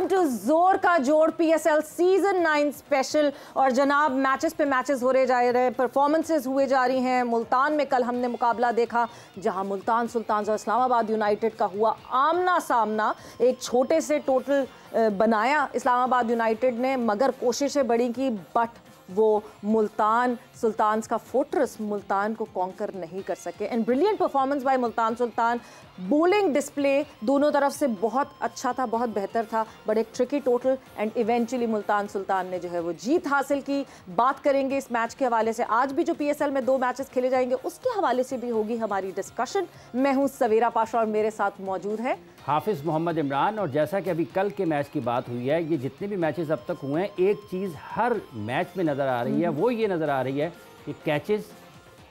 Welcome to जोर का जोड़ PSL सीजन 9 स्पेशल। और जनाब मैचेस पे मैचेस हो रहे जा रहे हैं, परफॉर्मेंसेस हुए जा रही हैं। मुल्तान में कल हमने मुकाबला देखा जहां मुल्तान सुल्तान और इस्लामाबाद यूनाइटेड का हुआ आमना सामना। एक छोटे से टोटल बनाया इस्लामाबाद यूनाइटेड ने, मगर कोशिशें बड़ी की, बट वो मुल्तान सुल्तान्स का फोर्ट्रेस मुल्तान को कॉन्कर नहीं कर सके। And brilliant performance by Multan Sultan. Bowling display दोनों तरफ से बहुत अच्छा था, बहुत बेहतर था, बट एक tricky total and eventually Multan Sultan ने जो है वो जीत हासिल की। बात करेंगे इस मैच के हवाले से। आज भी जो PSL में 2 मैचेस खेले जाएंगे उसके हवाले से भी होगी हमारी डिस्कशन। मैं हूँ सवेरा पाशा और मेरे साथ मौजूद है हाफिज़ मोहम्मद इमरान। और जैसा कि अभी कल के मैच की बात हुई है, ये जितने भी मैचेस अब तक हुए हैं, एक चीज़ हर मैच में नज़र आ रही है, वो ये नज़र आ रही है कि कैचेस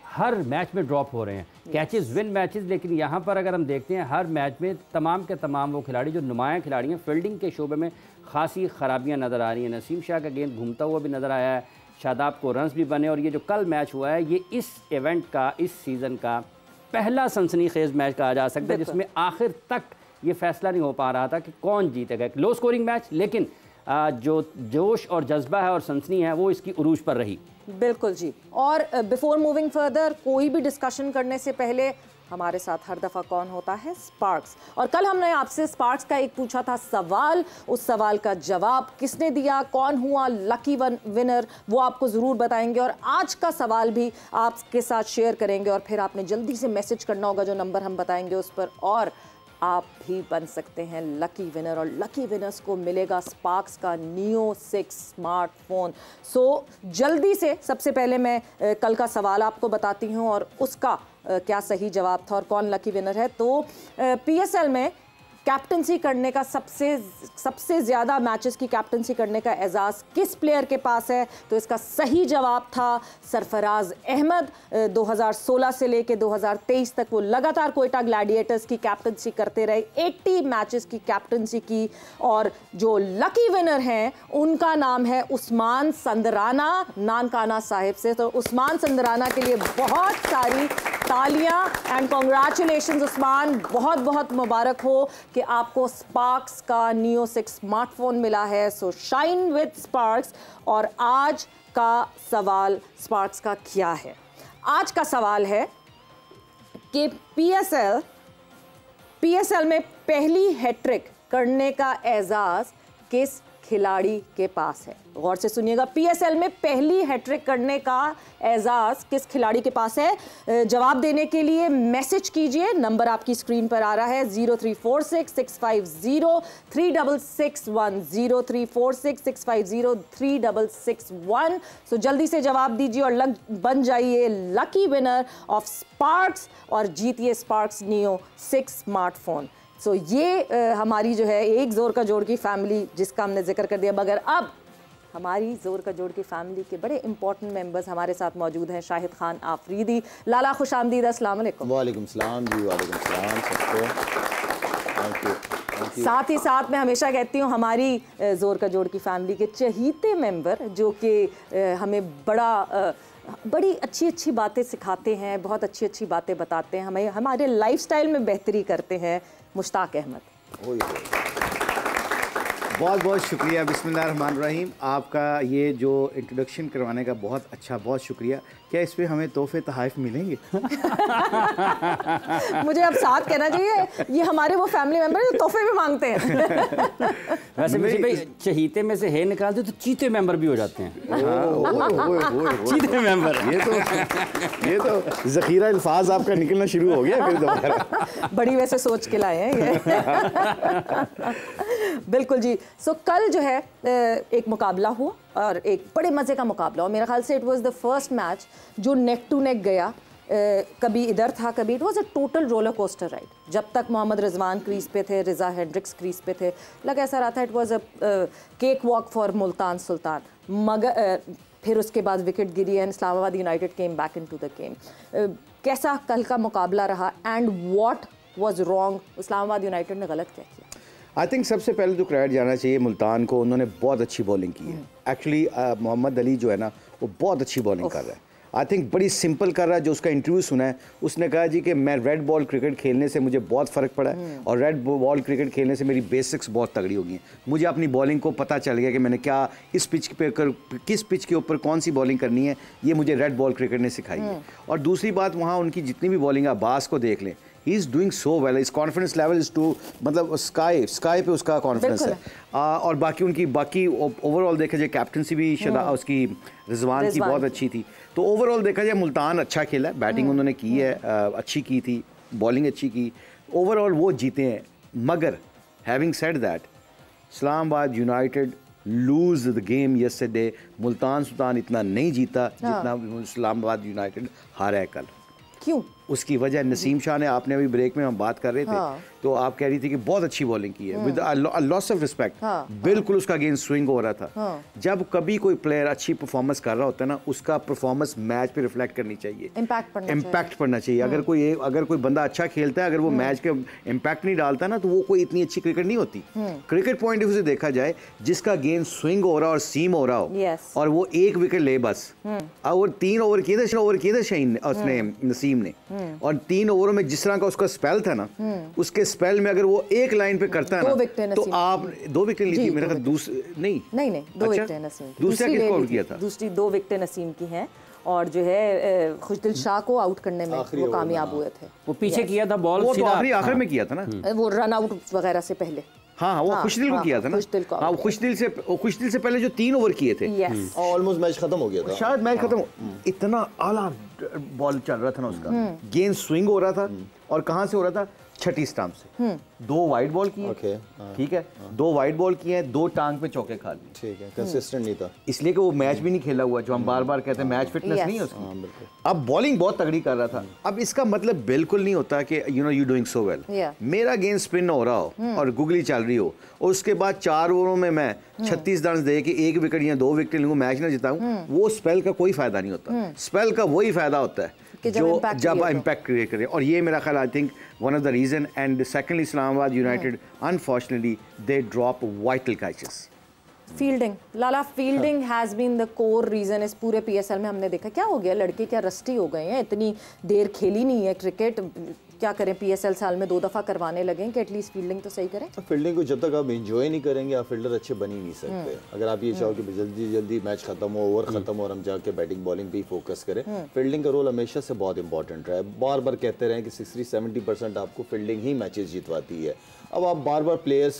हर मैच में ड्रॉप हो रहे हैं। कैचेस विन मैचेस, लेकिन यहाँ पर अगर हम देखते हैं हर मैच में तमाम के तमाम वो खिलाड़ी जो नुमाया खिलाड़ी हैं, फील्डिंग के शोबे में खासी ख़राबियाँ नज़र आ रही हैं। नसीम शाह का गेंद घूमता हुआ भी नज़र आया है, शादाब को रन्स भी बने। और ये जो कल मैच हुआ है, ये इस इवेंट का, इस सीज़न का पहला सनसनीखेज़ मैच कहा जा सकता है, जिसमें आखिर तक ये फैसला नहीं हो पा रहा था कि कौन जीतेगा। एक लो स्कोरिंग मैच, लेकिन जो जोश और जज्बा है और सनसनी है वो इसकी उरूज पर रही। बिल्कुल जी। और बिफोर मूविंग फर्दर, कोई भी डिस्कशन करने से पहले हमारे साथ हर दफ़ा कौन होता है? स्पार्क्स। और कल हमने आपसे स्पार्क्स का एक पूछा था सवाल, उस सवाल का जवाब किसने दिया, कौन हुआ लकी विनर, वो आपको ज़रूर बताएंगे। और आज का सवाल भी आपके साथ शेयर करेंगे और फिर आपने जल्दी से मैसेज करना होगा जो नंबर हम बताएंगे उस पर, और आप भी बन सकते हैं लकी विनर। और लकी विनर्स को मिलेगा स्पार्क्स का Neo 6 स्मार्टफोन। सो जल्दी से सबसे पहले मैं कल का सवाल आपको बताती हूं और उसका क्या सही जवाब था और कौन लकी विनर है। तो PSL में कैप्टनसी करने का सबसे ज़्यादा मैचेस की कैप्टनसी करने का एजाज़ किस प्लेयर के पास है? तो इसका सही जवाब था सरफराज अहमद। 2016 से लेके 2023 तक वो लगातार कोयटा ग्लैडिएटर्स की कैप्टनसी करते रहे, 80 मैचेस की कैप्टनसी की। और जो लकी विनर हैं उनका नाम है उस्मान संदराना, नानकाना साहिब से। तो उस्मान संदराना के लिए बहुत सारी तालियां एंड कॉन्ग्रेचुलेशंस उस्मान, बहुत बहुत मुबारक हो कि आपको स्पार्क्स का Neo 6 स्मार्टफोन मिला है। सो शाइन विद स्पार्क्स। और आज का सवाल स्पार्क्स का क्या है? आज का सवाल है कि PSL में पहली हैट्रिक करने का एजाज़ किस खिलाड़ी के पास है? गौर से सुनिएगा, PSL में पहली हैट्रिक करने का एजाज़ किस खिलाड़ी के पास है? जवाब देने के लिए मैसेज कीजिए, नंबर आपकी स्क्रीन पर आ रहा है 034665036661 034665036661। सो जल्दी से जवाब दीजिए और बन जाइए लकी विनर ऑफ स्पार्क्स और जीतिए स्पार्क्स Neo 6 स्मार्टफोन। सो ये हमारी जो है एक जोर का जोड़ की फैमिली जिसका हमने जिक्र कर दिया, मगर अब हमारी जोर का जोड़ की फैमिली के बड़े इंपॉर्टेंट मेंबर्स हमारे साथ मौजूद हैं। शाहिद खान आफरीदी, लाला खुशामदीद, अस्सलाम वालेकुम। वालेकुम सलाम जी, वालेकुम सलाम सबको। Thank you. साथ ही साथ मैं हमेशा कहती हूँ हमारी जोर का जोड़ की फैमिली के चहीते मेंबर जो कि हमें बड़ी अच्छी अच्छी बातें सिखाते हैं, बहुत अच्छी अच्छी बातें बताते हैं, हमें हमारे लाइफस्टाइल में बेहतरी करते हैं, मुश्ताक अहमद। बहुत बहुत शुक्रिया। बिस्मिल्लाहिर्रहमानिर्रहीम। आपका ये जो इंट्रोडक्शन करवाने का बहुत अच्छा, बहुत शुक्रिया। क्या इस पे हमें तोहफे तोहफ़ मिलेंगे? मुझे अब साथ कहना चाहिए, ये हमारे वो फैमिली मेंबर जो तोहफे भी मांगते हैं। वैसे मुझे भाई चहीते में से है निकाल दे तो चीते मेंबर भी हो जाते हैं। चीते मेंबर, ये तो ज़ख़ीरा अल्फाज आपका निकलना शुरू हो गया फिर दोबारा। बड़ी वैसे सोच के लाए हैं ये। बिल्कुल जी। सो कल जो है एक मुकाबला हुआ और एक बड़े मज़े का मुकाबला, और मेरे ख्याल से it was the first match जो नेक टू नेक गया। कभी इधर था, कभी it was a total roller coaster ride. जब तक मोहम्मद रिजवान क्रीज पे थे, रिजा हेंड्रिक्स क्रीज पे थे, लग ऐसा रहा था it was a cake walk for Multan Sultan. मगर फिर उसके बाद विकेट गिरी and Islamabad United came back into the game. कैसा कल का मुकाबला रहा and what was wrong? Islamabad United ने गलत क्या किया? आई थिंक सबसे पहले तो क्रेडिट जाना चाहिए मुल्तान को, उन्होंने बहुत अच्छी बॉलिंग की है। एक्चुअली मोहम्मद अली जो है ना, वो बहुत अच्छी बॉलिंग कर रहा है। आई थिंक बड़ी सिंपल कर रहा है। जो उसका इंटरव्यू सुना है उसने कहा जी कि मैं रेड बॉल क्रिकेट खेलने से मुझे बहुत फ़र्क पड़ा है और रेड बॉल क्रिकेट खेलने से मेरी बेसिक्स बहुत तगड़ी हो गई हैं। मुझे अपनी बॉलिंग को पता चल गया कि मैंने क्या इस पिच पे किस पिच के ऊपर कौन सी बॉलिंग करनी है, ये मुझे रेड बॉल क्रिकेट ने सिखाई है। और दूसरी बात, वहाँ उनकी जितनी भी बॉलिंग अब्बास को देख लें, he is doing so well, his confidence level is too, मतलब स्काई पे उसका कॉन्फिडेंस है। और बाकी उनकी ओवरऑल देखा जाए कैप्टनसी भी उसकी रिजवान की बहुत अच्छी थी। तो ओवरऑल देखा जाए मुल्तान अच्छा खेला है, बैटिंग उन्होंने की है, अच्छी की थी, बॉलिंग अच्छी की, ओवरऑल वो जीते हैं। मगर having said that, Islamabad United lose the game yesterday. Multan Sultan इतना नहीं जीता जितना इस्लामाबाद यूनाइटेड हारा है कल। क्यों? उसकी वजह नसीम शाह ने, आपने अभी ब्रेक में हम बात कर रहे थे तो आप कह रही थी कि बहुत अच्छी बॉलिंग की है, विद लॉस ऑफ रिस्पेक्ट। बिल्कुल उसका गेंद स्विंग हो रहा था। जब कभी कोई प्लेयर अच्छी परफॉर्मेंस कर रहा होता है ना, उसका परफॉर्मेंस मैच पे रिफ्लेक्ट करनी चाहिए, इम्पैक्ट पड़ना चाहिए। अगर कोई बंदा अच्छा खेलता है, अगर वो मैच के इम्पैक्ट नहीं डालता ना, तो वो कोई इतनी अच्छी क्रिकेट नहीं होती। क्रिकेट पॉइंट ऑफ व्यू से देखा जाए, जिसका गेंद स्विंग हो रहा और सीम हो रहा हो और वो एक विकेट ले बस, और 3 ओवर किए थे शाहीन उसने, नसीम ने, और 3 ओवरों में जिस तरह का उसका स्पेल था ना, उसके स्पेल में अगर वो एक लाइन पे करता है ना, तो आप 2 विकेट ली थी मेरे ख्याल, नहीं 2 विकेटें नसीम की। दूसरा किसको आउट किया था? दूसरी 2 विकेटें नसीम की हैं और जो है खुशदिल शाह को आउट करने में वो कामयाब हुए थे। वो पीछे किया था बॉल, वो तो आखिर में किया था ना, वो रन आउट वगैरह से पहले। हाँ, वो खुशदिल को किया था ना। हाँ, खुशदिल से पहले जो 3 ओवर किए थे, ऑलमोस्ट मैच खत्म हो गया था, शायद मैच खत्म। इतना आला बॉल चल रहा था ना उसका, गेंद स्विंग हो रहा था, और कहाँ से हो रहा था? छठी स्टंप से। 2 वाइड बॉल की, ठीक है, 2 वाइड बॉल किए हैं, 2 टांग पे चौके खा लिए, ठीक है, कंसिस्टेंट नहीं था, इसलिए कि वो मैच भी नहीं खेला हुआ, जो हम बार बार कहते हैं मैच फिटनेस नहीं है उसकी। अब बॉलिंग बहुत तगड़ी कर रहा था। अब इसका मतलब बिल्कुल नहीं होता कि यू डूइंग सो वेल। मेरा गेंद स्पिन हो रहा हो और गुगली चल रही हो, और उसके बाद 4 ओवरों में मैं 36 रन दे के 1 विकेट या 2 विकेट लूँ, मैच ना जिताऊं, वो स्पेल का कोई फायदा नहीं होता। स्पेल का वही फायदा होता है जो जब इम्पैक्ट क्रिएट करे, और ये मेरा ख्याल I think one of the reason. And secondly Islamabad United unfortunately they drop vital catches. Fielding, Lala, fielding has been the core reason इस पूरे PSL में। हमने देखा क्या हो गया, लड़के क्या रस्टी हो गए हैं, इतनी देर खेली नहीं है क्रिकेट, क्या करें, PSL साल में 2 दफ़ा करवाने लगे कि एटलीस्ट फील्डिंग तो सही करें। फील्डिंग को जब तक आप एंजॉय नहीं करेंगे, आप फील्डर अच्छे बन ही नहीं सकते। अगर आप ये चाहो कि जल्दी मैच खत्म हो, ओवर खत्म हो और हम जाके बैटिंग बॉलिंग पे ही फोकस करें, फील्डिंग का रोल हमेशा से बहुत इंपॉर्टेंट रहा है। बार बार कहते रहे कि 60-70% आपको फील्डिंग ही मैचेस जितवाती है। अब आप बार बार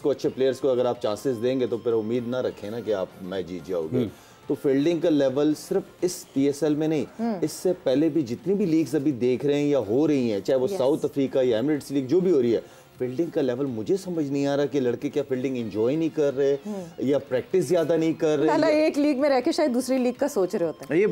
अच्छे प्लेयर्स को अगर आप चांसेस देंगे तो फिर उम्मीद ना रखें ना कि आप मैच जीत जाओगे। तो फील्डिंग का लेवल सिर्फ इस PSL में नहीं, इससे पहले भी जितनी भी लीग्स अभी देख रहे हैं या हो रही हैं, चाहे वो साउथ अफ्रीका या एमिरेट्स लीग जो भी हो रही है, फील्डिंग का लेवल मुझे समझ नहीं आ रहा कि लड़के क्या फील्डिंग एंजॉय नहीं कर रहे या प्रैक्टिस ज्यादा नहीं कर रहे। एक लीग में रह के शायद दूसरी लीग का सोच रहे होते हैं। ये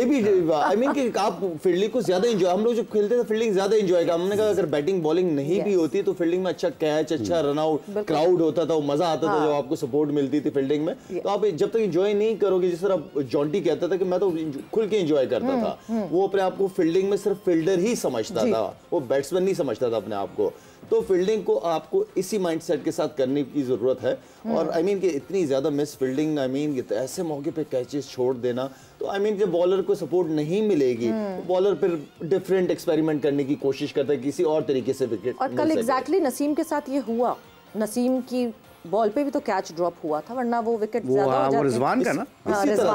भी आई मीन कि आप फील्डिंग को ज्यादा एंजॉय, हम लोग जो खेलते थे फील्डिंग ज्यादा एंजॉय का, हमने कहा अगर बैटिंग बॉलिंग नहीं भी होती तो फील्डिंग में अच्छा कैच, अच्छा रन आउट, क्राउड होता था, वो मजा आता था जब आपको सपोर्ट मिलती थी फील्डिंग में। तो आप जब तक एंजॉय नहीं करोगे, जिस तरह जॉन्टी कहता था कि मैं तो खुल के एंजॉय करता था, वो अपने आप को फील्डिंग में सिर्फ फील्डर ही समझता था, वो बैट्समैन नहीं समझता था अपने आप को। तो फील्डिंग को आपको इसी माइंडसेट के साथ करने की जरूरत है। और आई मीन कि इतनी ज्यादा मिस फील्डिंग, आई मीन ऐसे मौके पे कैचेस छोड़ देना, तो आई मीन जब बॉलर को सपोर्ट नहीं मिलेगी तो बॉलर फिर डिफरेंट एक्सपेरिमेंट करने की कोशिश करता है, किसी और तरीके से विकेट। और कल एग्जैक्टली नसीम के साथ ये हुआ, नसीम की बॉल पे भी तो कैच ड्रॉप हुआ था, वरना वो विकेट ज्यादा हो जाते। वो रिजवान का ना,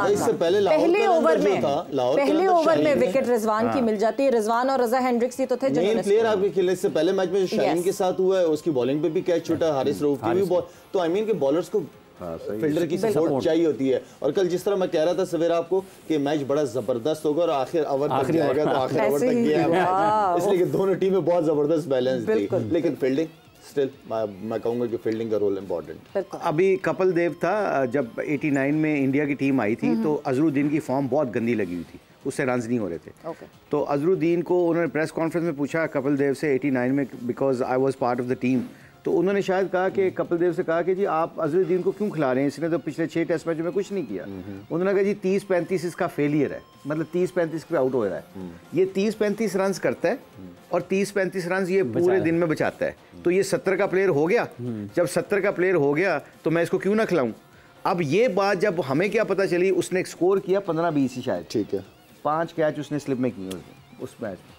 इससे पहले ओवर में विकेट रिजवान की मिल जाती है। रिजवान और रजा हेंड्रिक्स ही तो थे मेन प्लेयर आपके खेलने से पहले मैच में शाहीन के साथ हुआ है, उसकी बॉलिंग पे भी कैच छूटा, हारिस रऊफ की भी बॉल। तो आई मीन के बॉलर्स को फील्डर की सपोर्ट चाहिए होती है। और कल जिस तरह मैं कह रहा था सवेरा आपको कि मैच बड़ा जबरदस्त होगा और आखिर ओवर तक जाएगा, तो आखिर ओवर तक गया, इसलिए कि दोनों टीमें बहुत जबरदस्त बैलेंस थी। लेकिन फील्डिंग स्टिल मैं कहूंगा कि फील्डिंग का रोल इम्पोर्टेंट। अभी कपिल देव था, जब 89 में इंडिया की टीम आई थी तो अजरुद्दीन की फॉर्म बहुत गंदी लगी हुई थी, उससे रन्स नहीं हो रहे थे। तो अजरुद्दीन को उन्होंने प्रेस कॉन्फ्रेंस में पूछा कपिल देव से 89 में, because I was part of the team, तो उन्होंने शायद कहा कि कपिल देव से कहा कि जी आप अजरुद्दीन को क्यों खिला रहे हैं, इसने तो पिछले 6 टेस्ट मैचों में कुछ नहीं किया। उन्होंने कहा जी 30-35 इसका फेलियर है, मतलब 30-35 पे आउट हो रहा है। ये 30-35 रन करता है और 30-35 रन ये पूरे दिन में बचाता है, तो ये 70 का प्लेयर हो गया। जब 70 का प्लेयर हो गया तो मैं इसको क्यों ना खिलाऊं। अब ये बात जब हमें क्या पता चली, उसने स्कोर किया 15-20 ही शायद, ठीक है, 5 कैच उसने स्लिप में किए उस मैच में।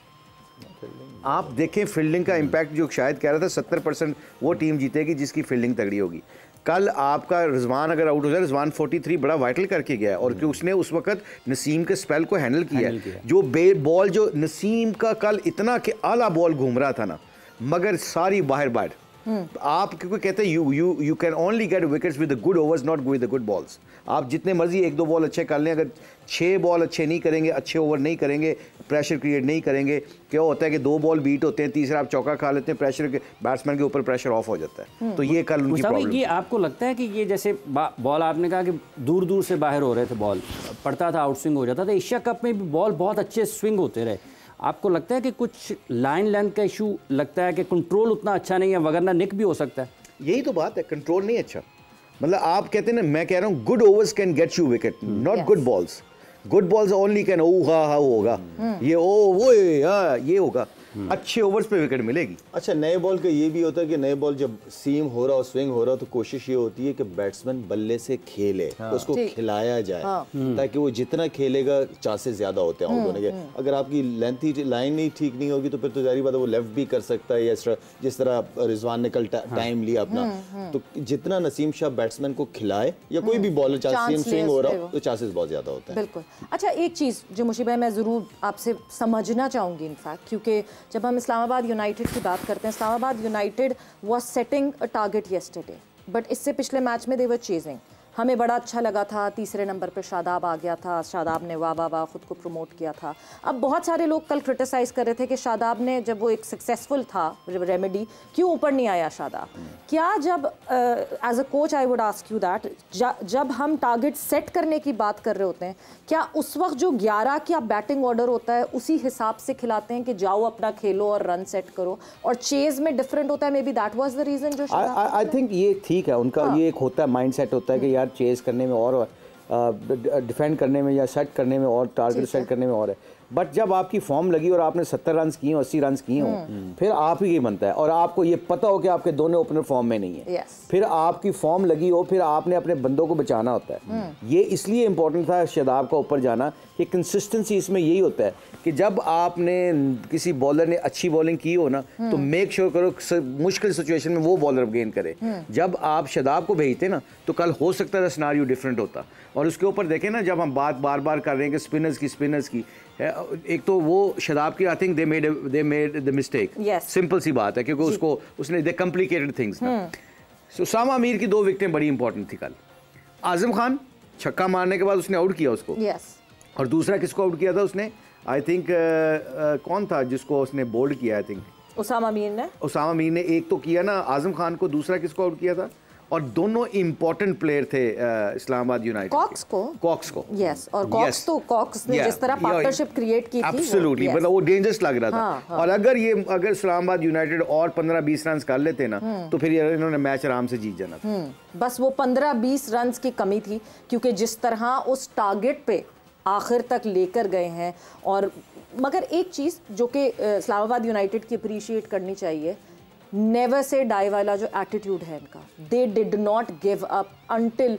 आप देखें फील्डिंग का इम्पैक्ट, जो शायद कह रहा था 70% वो टीम जीतेगी जिसकी फील्डिंग तगड़ी होगी। कल आपका रिजवान अगर आउट हो जाए, रिजवान 43 बड़ा वाइटल करके गया है, और उसने उस वक्त नसीम के स्पेल को हैंडल किया है। जो बॉल जो नसीम का कल इतना कि आला बॉल घूम रहा था ना, मगर सारी बाहर बाहर। आप क्योंकि कहते हैं you can only get wickets with the good overs, not with the good balls. आप जितने मर्जी 1-2 बॉल अच्छे कर लें, अगर 6 बॉल अच्छे नहीं करेंगे, अच्छे ओवर नहीं करेंगे, प्रेशर क्रिएट नहीं करेंगे, क्या होता है कि 2 बॉल बीट होते हैं, तीसरा आप चौका खा लेते हैं, प्रेशर के बैट्समैन के ऊपर प्रेशर ऑफ हो जाता है। तो ये कल उनकी प्रॉब्लम। ये आपको लगता है कि ये जैसे बॉल आपने कहा कि दूर दूर से बाहर हो रहे थे, बॉल पड़ता था, आउट स्विंग हो जाता था, एशिया कप में भी बॉल बहुत अच्छे स्विंग होते रहे, आपको लगता है कि कुछ लाइन लेंथ का इशू लगता है कि कंट्रोल उतना अच्छा नहीं है, वगरना निक भी हो सकता है? यही तो बात है, कंट्रोल नहीं अच्छा। मतलब आप कहते हैं ना, मैं कह रहा हूँ good overs can get you wicket, not good balls. Good balls only can होगा, ये वो ये होगा, अच्छे ओवर्स पे विकेट मिलेगी। अच्छा, नए बॉल का ये भी होता है कि नए बॉल जब सीम हो रहा हो, स्विंग हो रहा हो, तो कोशिश ये होती है कि बैट्समैन बल्ले से खेले, उसको खिलाया जाए, ताकि वो जितना खेलेगा चांसेस ज्यादा होते हैं आउट होने के। अगर आपकी लेंथी लाइन ही ठीक नहीं होगी तो फिर तो जारी बात है वो लेफ्ट भी कर सकता है, या जिस तरह रिजवान ने कल टाइम लिया अपना। तो जितना नसीम शाह बैट्समैन को खिलाए, या कोई भी बॉलर चाहे स्विंग हो रहा हो, तो चांसेस बहुत ज्यादा होते हैं। बिल्कुल। अच्छा, एक चीज जो मुशीब भाई मैं जरूर आपसे समझना चाहूंगी, इनफैक्ट क्योंकि जब हम इस्लामाबाद यूनाइटेड की बात करते हैं, Islamabad United was setting a target yesterday, but इससे पिछले मैच में दे वर चेजिंग। हमें बड़ा अच्छा लगा था, तीसरे नंबर पे शादाब आ गया था, शादाब ने वाह वाह वाह खुद को प्रमोट किया था। अब बहुत सारे लोग कल क्रिटिसाइज़ कर रहे थे कि शादाब ने, जब वो एक सक्सेसफुल था रेमेडी, क्यों ऊपर नहीं आया शादाब? क्या जब as a coach I would ask you that, जब हम टारगेट सेट करने की बात कर रहे होते हैं, क्या उस वक्त जो 11 का बैटिंग ऑर्डर होता है उसी हिसाब से खिलाते हैं कि जाओ अपना खेलो और रन सेट करो, और चेज में डिफरेंट होता है? May B that was the reason जो आई थिंक ये ठीक है उनका। ये एक होता है माइंड सेट होता है कि यार चेज करने में और डिफेंड करने में या सेट करने में और टारगेट सेट करने में और है। बट जब आपकी फॉर्म लगी और आपने 70 रन किए हो, 80 रन किए हो, फिर आप ही ये बनता है, और आपको ये पता हो कि आपके दोनों ओपनर फॉर्म में नहीं है, फिर आपकी फॉर्म लगी हो, फिर आपने अपने बंदों को बचाना होता है। ये इसलिए इंपॉर्टेंट था शादाब का ऊपर जाना कि कंसिस्टेंसी इसमें यही होता है कि जब आपने किसी बॉलर ने अच्छी बॉलिंग की हो ना, तो मेक श्योर करो मुश्किल सिचुएशन में वो बॉलर गेन करे। जब आप शादाब को भेजते ना, तो कल हो सकता था सिनारियो डिफरेंट होता। और उसके ऊपर देखें ना, जब हम बात बार बार कर रहे हैं कि स्पिनर्स की एक तो वो शादाब की I think they made the mistake, simple सी बात है, क्योंकि उसने दे कॉम्प्लिकेटेड थिंग्स ना। सो उसामा मीर की 2 विकेटें बड़ी इंपॉर्टेंट थी कल। आजम खान छक्का मारने के बाद उसने आउट किया उसको, और दूसरा किसको आउट किया था उसने? आई थिंक कौन था जिसको उसने बोल्ड किया? आई थिंक उसामा मीर ने एक तो किया ना आजम खान को, दूसरा किसको आउट किया था? और दोनों इंपॉर्टेंट प्लेयर थे इस्लामाबाद यूनाइटेड कॉक्स को यस, और कॉक्स ने जिस तरह पार्टनरशिप क्रिएट की थी, एब्सोल्युटली, मतलब वो डेंजरस लग रहा था। और अगर इस्लामाबाद यूनाइटेड और 15-20 रन कर लेते ना, तो फिर इन्होंने मैच आराम से जीत जाना था। बस वो 15-20 रन की कमी थी, क्योंकि जिस तरह उस टारगेट पे आखिर तक लेकर गए हैं। और मगर एक चीज़ जो कि इस्लामाबाद यूनाइटेड की अप्रिशिएट करनी चाहिए, नेवर से डाई वाला जो एटीट्यूड है इनका, they did not give up until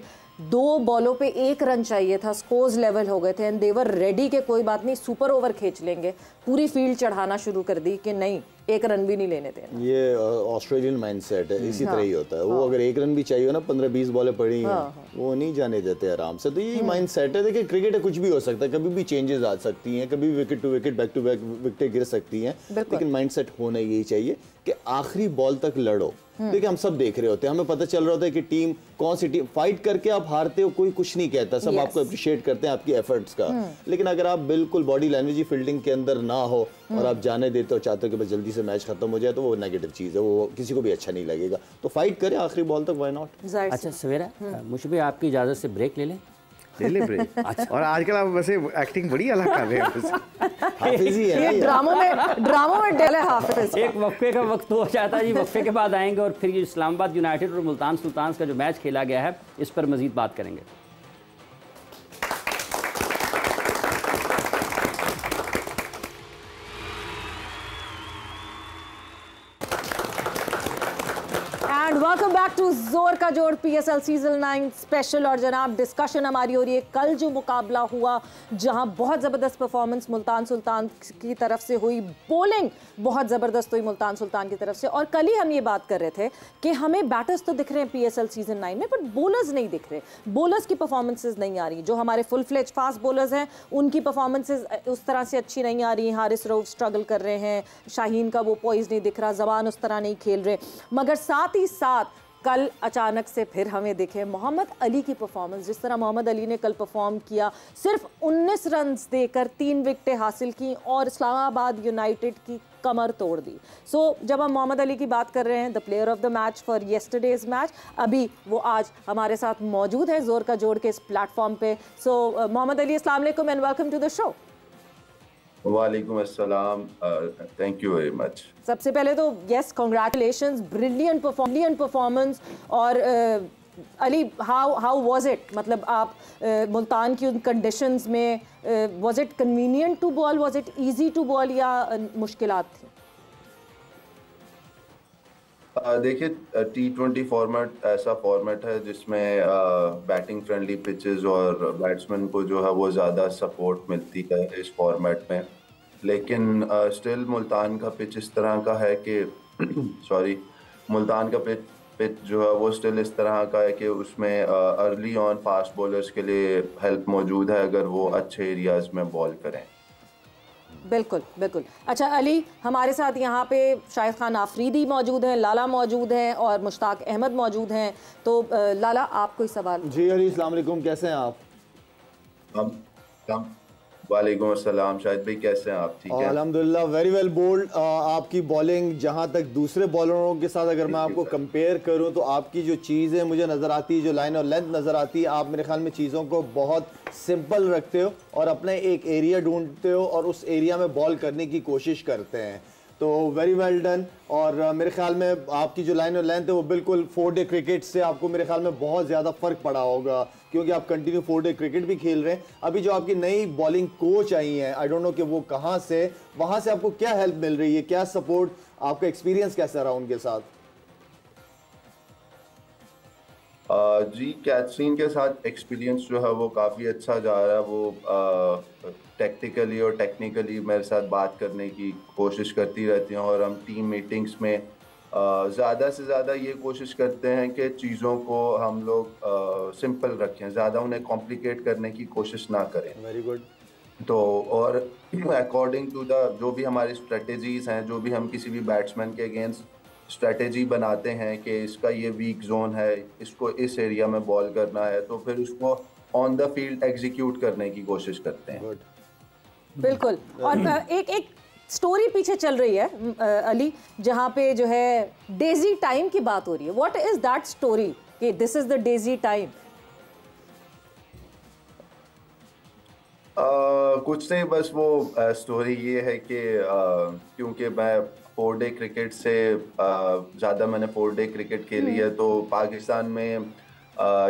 2 बॉलों पे 1 रन चाहिए था, स्कोर्स लेवल हो गए थे, एंड दे वर रेडी के कोई बात नहीं, सुपर ओवर खींच लेंगे, पूरी फील्ड चढ़ाना शुरू कर दी कि नहीं 1 रन भी नहीं लेने देना। ये ऑस्ट्रेलियन माइंडसेट है, इसी तरह ही होता है। वो अगर 1 रन भी चाहिए ना, 15-20 बॉलें पड़ी हैं, वो नहीं जाने देते आराम से। तो यही माइंडसेट है। देखिए क्रिकेट है, कुछ भी हो सकता है, कभी भी चेंजेस आ सकती हैं, कभी wicket to wicket, back to back विकेटें गिर सकती हैं, लेकिन माइंडसेट होना यही चाहिए कि आखिरी बॉल तक लड़ो। देखिए हम सब देख रहे होते हैं, हमें पता चल रहा होता है कि टीम कौन सी टीम फाइट करके आप हारते हो, कोई कुछ नहीं कहता, सब आपको अप्रिशिएट करते हैं आपकी एफर्ट्स का। लेकिन अगर आप बिल्कुल बॉडी लैंग्वेज फील्डिंग के अंदर ना हो और आप जाने देते हो, चाहते हो कि बस जल्दी से मैच खत्म हो जाए, तो वो नेगेटिव चीज है, वो किसी को भी अच्छा नहीं लगेगा। तो फाइट करें आखिरी बॉल तक, व्हाई नॉट। अच्छा सवेरा, मुझे भी आपकी इजाजत से ब्रेक ले लें। ब्रेक। और आजकल आप वैसे एक्टिंग बड़ी अलग कर रहे हैं। हाफिज ही है ये ड्रामों में डेले हाफिज। एक वक्फे का वक्त हो जाता है जी, वक्फे के बाद आएंगे और फिर ये इस्लामाबाद यूनाइटेड और मुल्तान सुल्तान्स का जो मैच खेला गया है, इस पर मजीद बात करेंगे। एंड वेलकम बैक टू जोर का जोड़ PSL सीजन 9 स्पेशल। और जनाब डिस्कशन हमारी हो रही है कल जो मुकाबला हुआ जहां बहुत ज़बरदस्त परफॉर्मेंस मुल्तान सुल्तान की तरफ से हुई, बॉलिंग बहुत ज़बरदस्त हुई मुल्तान सुल्तान की तरफ से। और कल ही हम ये बात कर रहे थे कि हमें बैटर्स तो दिख रहे हैं PSL सीजन 9 में, बट बॉलर्स नहीं दिख रहे, बॉलर्स की परफॉर्मेंसेज नहीं आ रही। जो हमारे फुल फ्लेज फास्ट बॉलर्स हैं उनकी परफॉर्मेंसेज उस तरह से अच्छी नहीं आ रही। हारिस रऊफ स्ट्रगल कर रहे हैं, शाहीन का वो पॉइज नहीं दिख रहा, जबान उस तरह नहीं खेल रहे। मगर साथ ही साथ कल अचानक से फिर हमें दिखे मोहम्मद अली की परफॉर्मेंस। जिस तरह मोहम्मद अली ने कल परफॉर्म किया, सिर्फ 19 रन्स देकर 3 विकेटें हासिल की और इस्लामाबाद यूनाइटेड की कमर तोड़ दी। सो जब हम मोहम्मद अली की बात कर रहे हैं, the player of the match for yesterday's match, अभी वो आज हमारे साथ मौजूद है जोर का जोड़ के इस प्लेटफॉर्म पे। सो मोहम्मद अली, अस्सलाम वालेकुम and welcome to the show. वालेकुम अस्सलाम, थैंक यू वेरी मच। सबसे पहले तो यस, कांग्रेचुलेशंस, ब्रिलियंट परफॉर्मेंस। और अली, हाउ वाज इट? मतलब आप मुल्तान की उन कंडीशंस में, was it convenient to bowl, was it easy to bowl या मुश्किलात थी? देखिए, T20 फॉर्मेट ऐसा फॉर्मेट है जिसमें बैटिंग फ्रेंडली पिचेस और बैट्समैन को जो है वो ज़्यादा सपोर्ट मिलती है इस फॉर्मेट में। लेकिन स्टिल मुल्तान का पिच इस तरह का है कि सॉरी, मुल्तान का पिच जो है वो स्टिल इस तरह का है कि उसमें अर्ली ऑन फास्ट बॉलर्स के लिए हेल्प मौजूद है अगर वो अच्छे एरियाज़ में बॉल करें। बिल्कुल बिल्कुल। अच्छा अली, हमारे साथ यहाँ पे शाहिद खान आफरीदी मौजूद हैं, लाला मौजूद हैं और मुश्ताक अहमद मौजूद हैं। तो लाला, आप कोई सवाल? जी अली, अस्सलाम वालेकुम, कैसे हैं आप? वालेकुम अस्सलाम, शाहिद भाई कैसे हैं आप? ठीक है, अल्हम्दुलिल्लाह, वेरी वेल बोल्ड। आपकी बॉलिंग जहां तक दूसरे बॉलरों के साथ अगर मैं आपको कंपेयर करूं तो आपकी जो चीज़ें मुझे नज़र आती है, जो लाइन और लेंथ नज़र आती है, आप मेरे ख्याल में चीज़ों को बहुत सिंपल रखते हो और अपने एक एरिया ढूंढते हो और उस एरिया में बॉल करने की कोशिश करते हैं। तो वेरी वेल डन। और मेरे ख्याल में आपकी जो लाइन और लेंथ है वो बिल्कुल 4 डे क्रिकेट से आपको मेरे ख्याल में बहुत ज़्यादा फ़र्क पड़ा होगा, क्योंकि आप कंटिन्यू 4 डे क्रिकेट भी खेल रहे हैं। अभी जो आपकी नई बॉलिंग कोच आई हैं, आई डोंट नो कि वो कहाँ से, वहाँ से आपको क्या हेल्प मिल रही है, क्या सपोर्ट, आपका एक्सपीरियंस कैसा रहा उनके साथ? जी, कैथरीन के साथ एक्सपीरियंस जो है वो काफ़ी अच्छा जा रहा है। वो टेक्निकली और टेक्निकली मेरे साथ बात करने की कोशिश करती रहती हैं और हम टीम मीटिंग्स में ज़्यादा से ज़्यादा ये कोशिश करते हैं कि चीज़ों को हम लोग सिंपल रखें, ज़्यादा उन्हें कॉम्प्लिकेट करने की कोशिश ना करें। Very good. तो और अकॉर्डिंग टू द जो भी हमारी स्ट्रेटजीज़ हैं, जो भी हम किसी भी बैट्समैन के अगेंस्ट स्ट्रेटेजी बनाते हैं कि इसका ये वीक जोन है, इसको इस एरिया में बॉल करना है, तो फिर उसको ऑन द फील्ड एग्जीक्यूट करने की कोशिश करते हैं। बिल्कुल। और एक स्टोरी पीछे चल रही है अली, जहाँ पे जो है डेजी टाइम की बात हो रही है। व्हाट इज दैट स्टोरी कि this is the Daisy time? कुछ नहीं, बस वो स्टोरी ये है कि क्योंकि मैं 4 डे क्रिकेट से ज़्यादा मैंने 4 डे क्रिकेट खेली है, तो पाकिस्तान में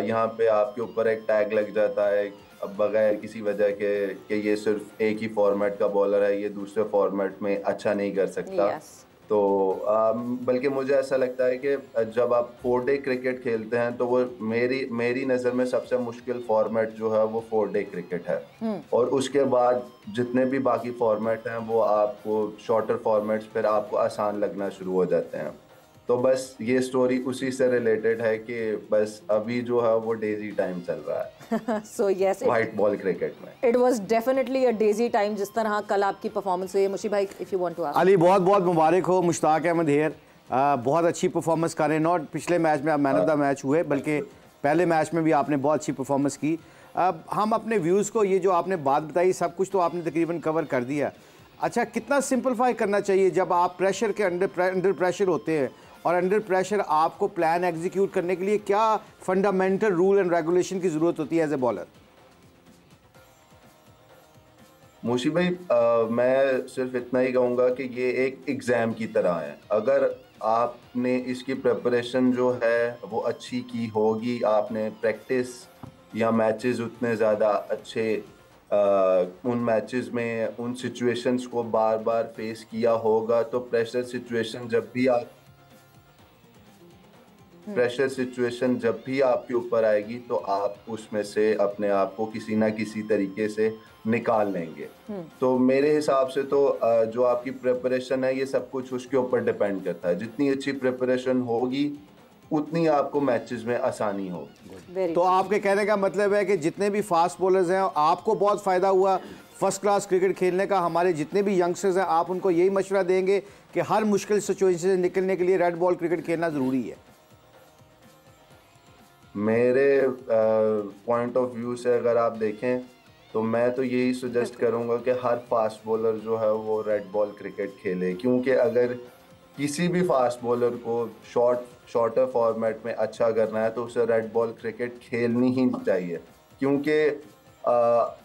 यहाँ पे आपके ऊपर एक टैग लग जाता है बगैर किसी वजह के कि ये सिर्फ एक ही फॉर्मेट का बॉलर है, ये दूसरे फॉर्मेट में अच्छा नहीं कर सकता। तो बल्कि मुझे ऐसा लगता है कि जब आप 4 डे क्रिकेट खेलते हैं तो वो मेरी नज़र में सबसे मुश्किल फॉर्मेट जो है वो 4 डे क्रिकेट है। और उसके बाद जितने भी बाकी फॉर्मेट हैं वो आपको शॉर्टर फॉर्मेट्स फिर आपको आसान लगना शुरू हो जाते हैं। तो बस ये स्टोरी उसी से रिलेटेड है कि बस अभी जो है वो डेजी टाइम चल रहा है। So yes, white ball cricket में it was definitely a daisy time, जिस तरह कल आपकी परफॉर्मेंस हुई है। मुशी भाई, if you want to ask. Ali, बहुत बहुत मुबारक हो। मुश्ताक अहमद हेयर, बहुत अच्छी परफॉर्मेंस कर रहे हैं। नॉट पिछले मैच में आप मैन ऑफ द मैच हुए, बल्कि पहले मैच में भी आपने बहुत अच्छी परफॉर्मेंस की। अब हम अपने व्यूज़ को, ये जो आपने बात बताई सब कुछ तो आपने तकरीबन कवर कर दिया। अच्छा, कितना सिंपलीफाई करना चाहिए जब आप प्रेशर के अंडर प्रेशर होते हैं और अंडर प्रेशर आपको प्लान एग्जीक्यूट करने के लिए क्या फंडामेंटल रूल एंड रेगुलेशन की ज़रूरत होती है एज ए बॉलर? मोशी भाई, मैं सिर्फ इतना ही कहूँगा कि ये एक एग्ज़ाम की तरह है। अगर आपने इसकी प्रिपरेशन जो है वो अच्छी की होगी, आपने प्रैक्टिस या मैचेस उतने ज़्यादा अच्छे उन मैचेस में उन सिचुएशंस को बार बार फेस किया होगा, तो प्रेशर सिचुएशन जब भी आप प्रेशर सिचुएशन जब भी आपके ऊपर आएगी तो आप उसमें से अपने आप को किसी ना किसी तरीके से निकाल लेंगे। तो मेरे हिसाब से तो जो आपकी प्रिपरेशन है ये सब कुछ उसके ऊपर डिपेंड करता है। जितनी अच्छी प्रिपरेशन होगी उतनी आपको मैचेस में आसानी होगी। तो आपके कहने का मतलब है कि जितने भी फास्ट बॉलर्स हैं आपको बहुत फ़ायदा हुआ फर्स्ट क्लास क्रिकेट खेलने का। हमारे जितने भी यंगस्टर्स हैं आप उनको यही मशवरा देंगे कि हर मुश्किल सिचुएशन से निकलने के लिए रेड बॉल क्रिकेट खेलना ज़रूरी है? मेरे पॉइंट ऑफ व्यू से अगर आप देखें तो मैं तो यही सजेस्ट करूंगा कि हर फास्ट बॉलर जो है वो रेड बॉल क्रिकेट खेले, क्योंकि अगर किसी भी फास्ट बॉलर को शॉर्टर फॉर्मेट में अच्छा करना है तो उसे रेड बॉल क्रिकेट खेलनी ही चाहिए। क्योंकि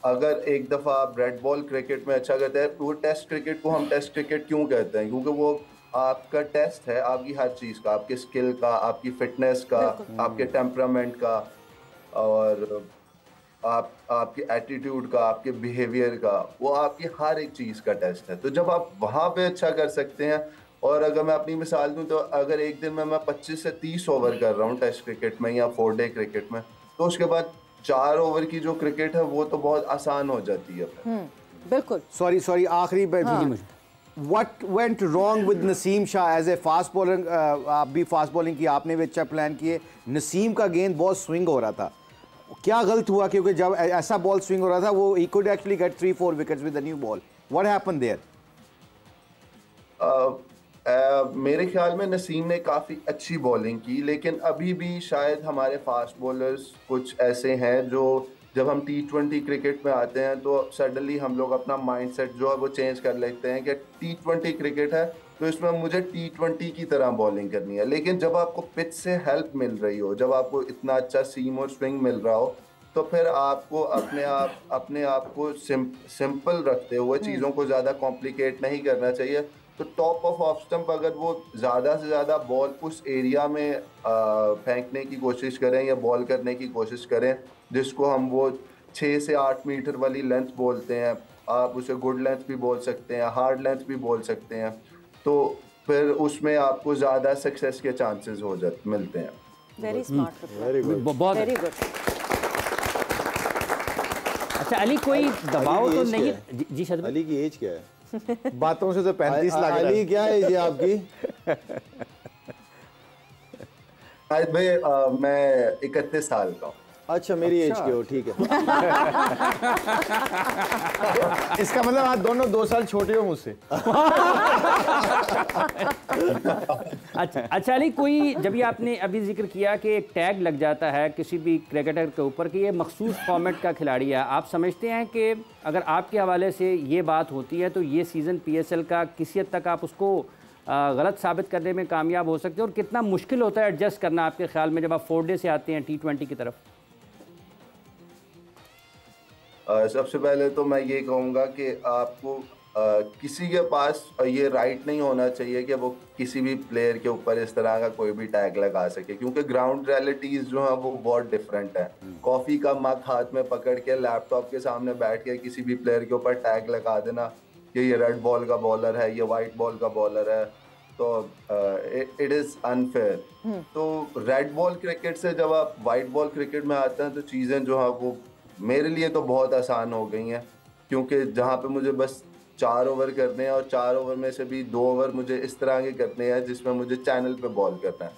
अगर एक दफ़ा आप रेड बॉल क्रिकेट में अच्छा करते हैं, वो टेस्ट क्रिकेट को हम टेस्ट क्रिकेट क्यों कहते हैं? क्योंकि वो आपका टेस्ट है आपकी हर चीज़ का, आपके स्किल का, आपकी फिटनेस का, आपके टेम्परामेंट का, और आपके एटीट्यूड का, आपके बिहेवियर का, वो आपकी हर एक चीज़ का टेस्ट है। तो जब आप वहाँ पे अच्छा कर सकते हैं, और अगर मैं अपनी मिसाल दूं तो अगर एक दिन में मैं 25 से 30 ओवर कर रहा हूँ टेस्ट क्रिकेट में या 4 डे क्रिकेट में, तो उसके बाद 4 ओवर की जो क्रिकेट है वो तो बहुत आसान हो जाती है। बिल्कुल। सॉरी आखिरी what went wrong with Naseem Shah as a fast bowler? आप भी फास्ट बॉलिंग की, आपने भी अच्छा प्लान किए। नसीम का गेंद बहुत स्विंग हो रहा था, क्या गलत हुआ? क्योंकि जब ऐसा बॉल स्विंग हो रहा था वो he could actually get 3-4 wickets with the new ball. What happened there? मेरे ख्याल में नसीम ने काफ़ी अच्छी बॉलिंग की, लेकिन अभी भी शायद हमारे फास्ट बॉलर्स कुछ ऐसे हैं जो जब हम T20 क्रिकेट में आते हैं तो सडनली हम लोग अपना माइंडसेट जो है वो चेंज कर लेते हैं कि T20 क्रिकेट है तो इसमें मुझे T20 की तरह बॉलिंग करनी है। लेकिन जब आपको पिच से हेल्प मिल रही हो, जब आपको इतना अच्छा सीम और स्विंग मिल रहा हो, तो फिर आपको अपने आप को सिंपल रखते हुए चीज़ों को ज़्यादा कॉम्प्लिकेट नहीं करना चाहिए। तो टॉप ऑफ स्टंप अगर वो ज़्यादा से ज़्यादा बॉल उस एरिया में फेंकने की कोशिश करें या बॉल करने की कोशिश करें जिसको हम वो 6 से 8 मीटर वाली लेंथ बोलते हैं, आप उसे गुड लेंथ भी बोल सकते हैं, हार्ड लेंथ भी बोल सकते हैं, तो फिर उसमें आपको ज़्यादा सक्सेस के चांसेस हो जाते मिलते हैं। Very smart, very good. अच्छा अली, कोई दबाव तो नहीं? जी शायद अली की एज क्या है? बातों से तो 35 लग रहा है। अली क्या एज है आपकी? भाई मैं 31 साल का हूँ। अच्छा मेरी एज के हो, ठीक है। इसका मतलब आप दोनों 2 साल छोटे हो मुझसे। अच्छा अली, कोई जब ये आपने अभी जिक्र किया कि एक टैग लग जाता है किसी भी क्रिकेटर के ऊपर कि ये मखसूस फॉर्मेट का खिलाड़ी है, आप समझते हैं कि अगर आपके हवाले से ये बात होती है तो ये सीज़न PSL का किसी हद तक आप उसको गलत साबित करने में कामयाब हो सकते हैं? और कितना मुश्किल होता है एडजस्ट करना आपके ख्याल में जब आप 4 डे से आते हैं T20 की तरफ? सबसे पहले तो मैं ये कहूँगा कि आपको किसी के पास ये राइट नहीं होना चाहिए कि वो किसी भी प्लेयर के ऊपर इस तरह का कोई भी टैग लगा सके, क्योंकि ग्राउंड रियलिटीज़ जो हैं वो बहुत डिफरेंट है। कॉफ़ी का मग हाथ में पकड़ के लैपटॉप के सामने बैठ के किसी भी प्लेयर के ऊपर टैग लगा देना कि ये रेड बॉल का बॉलर है, ये वाइट बॉल का बॉलर है, तो इट इज़ अनफेयर। तो रेड बॉल क्रिकेट से जब आप वाइट बॉल क्रिकेट में आते हैं तो चीज़ें जो हैं वो मेरे लिए तो बहुत आसान हो गई हैं, क्योंकि जहाँ पे मुझे बस 4 ओवर करने हैं और 4 ओवर में से भी 2 ओवर मुझे इस तरह के करने हैं जिसमें मुझे चैनल पे बॉल करना है,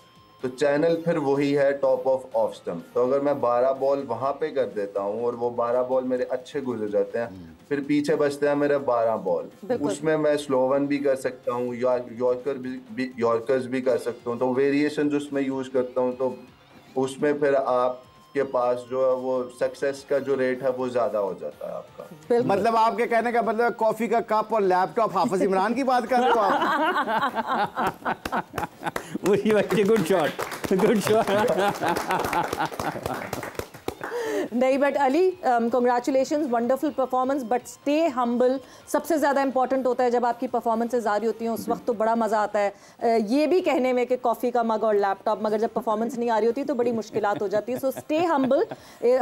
तो चैनल फिर वही है टॉप ऑफ स्टंप। तो अगर मैं 12 बॉल वहाँ पे कर देता हूँ और वो 12 बॉल मेरे अच्छे गुजर जाते हैं, फिर पीछे बचते हैं मेरे 12 बॉल, उसमें मैं स्लो वन भी कर सकता हूँ, यॉर्कर्स भी कर सकता हूँ। तो वेरिएशन जो उसमें यूज़ करता हूँ, तो उसमें फिर आप के पास जो है वो सक्सेस का जो रेट है वो ज्यादा हो जाता है आपका। मतलब आपके कहने का मतलब कॉफी का कप और लैपटॉप हाफिज इमरान की बात कर रहे हो आप? वही बच्चे, गुड शॉट, गुड शॉट। नहीं, but Ali, congratulations, wonderful performance, but stay humble. सबसे ज़्यादा इंपॉर्टेंट होता है जब आपकी परफॉर्मेंसेज आ रही होती हैं, उस वक्त तो बड़ा मज़ा आता है ये भी कहने में कि कॉफ़ी का मग और लैपटॉप, मगर जब परफॉर्मेंस नहीं आ रही होती तो बड़ी मुश्किलात हो जाती है। सो स्टे हम्बल,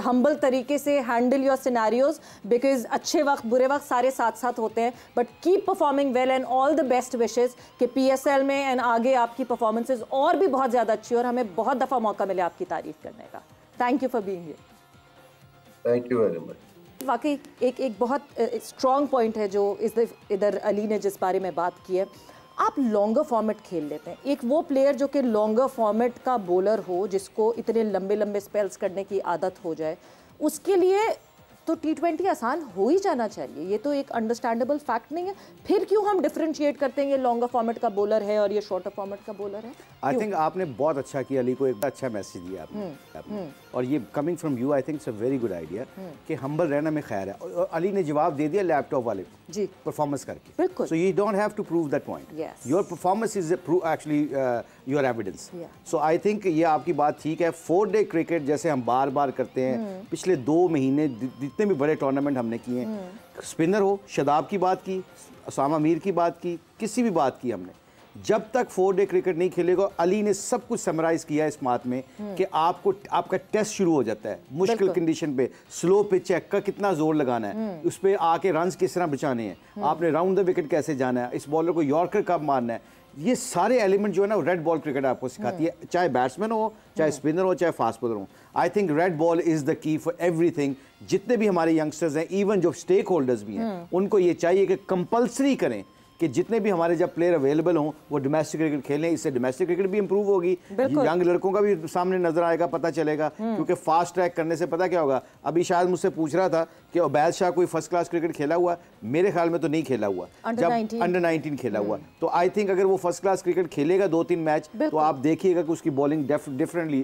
हम्बल तरीके से हैंडल योर सिनेरियोज, बिकॉज अच्छे वक्त बुरे वक्त सारे साथ साथ होते हैं, but keep performing well and all the best wishes कि PSL में एंड आगे आपकी परफॉर्मेंसेज और भी बहुत ज़्यादा अच्छी और हमें बहुत दफ़ा मौका मिले आपकी तारीफ करने का। Thank you for being here. Thank you very much. वाकई एक बहुत स्ट्रॉन्ग पॉइंट है जो इधर अली ने जिस बारे में बात की है। आप लॉन्गर फॉर्मेट खेल लेते हैं, एक वो प्लेयर जो कि लॉन्गर फॉर्मेट का बॉलर हो, जिसको इतने लंबे लंबे स्पेल्स करने की आदत हो जाए, उसके लिए तो T20 आसान हो ही जाना चाहिए। ये तो एक अंडरस्टैंडेबल फैक्ट नहीं है, फिर क्यों हम डिफरेंशिएट करते हैं ये लॉन्गर फॉर्मेट का बॉलर है और ये शॉर्टर फॉर्मेट का बॉलर है? आई थिंक आपने बहुत अच्छा किया, अली को एक अच्छा मैसेज दिया आपने और ये coming from you I think it's a very good idea कि हम्बल रहना में खैर है। और अली ने जवाब दे दिया लैपटॉप वाले को जी, परफॉर्मेंस करके। बिल्कुल। So you don't have to prove that point, your performance is actually your evidence. So I think ये आपकी बात ठीक है। 4 डे क्रिकेट जैसे हम बार बार करते हैं, पिछले 2 महीने जितने भी बड़े टूर्नामेंट हमने किए हैं, स्पिनर हो, शादाब की बात की, उसामा मीर की बात की, किसी भी बात की हमने, जब तक 4 डे क्रिकेट नहीं खेलेगा, अली ने सब कुछ समराइज किया इस बात में कि आपका टेस्ट शुरू हो जाता है मुश्किल कंडीशन पे, स्लो पिच है का कितना जोर लगाना है, उस पर आके रन्स किस तरह बचाने हैं, आपने राउंड द विकेट कैसे जाना है, इस बॉलर को यॉर्कर कब मारना है, ये सारे एलिमेंट जो है ना रेड बॉल क्रिकेट आपको सिखाती है, चाहे बैट्समैन हो, चाहे स्पिनर हो, चाहे फास्ट बॉलर हो। I think red ball is the key for everything. जितने भी हमारे यंगस्टर्स हैं, इवन जो स्टेक होल्डर्स भी हैं, उनको ये चाहिए कि कंपल्सरी करें कि जितने भी हमारे जब प्लेयर अवेलेबल हों वो डोमेस्टिक क्रिकेट खेलें। इससे डोमेस्टिक क्रिकेट भी इंप्रूव होगी, यंग लड़कों का भी सामने नजर आएगा, पता चलेगा। क्योंकि फास्ट ट्रैक करने से पता क्या होगा, अभी शायद मुझसे पूछ रहा था कि उबैद शाह कोई फर्स्ट क्लास क्रिकेट खेला हुआ, मेरे ख्याल में तो नहीं खेला हुआ, जब अंडर 19 खेला हुआ। तो आई थिंक अगर वो फर्स्ट क्लास क्रिकेट खेलेगा 2-3 मैच, तो आप देखिएगा कि उसकी बॉलिंग डिफरेंटली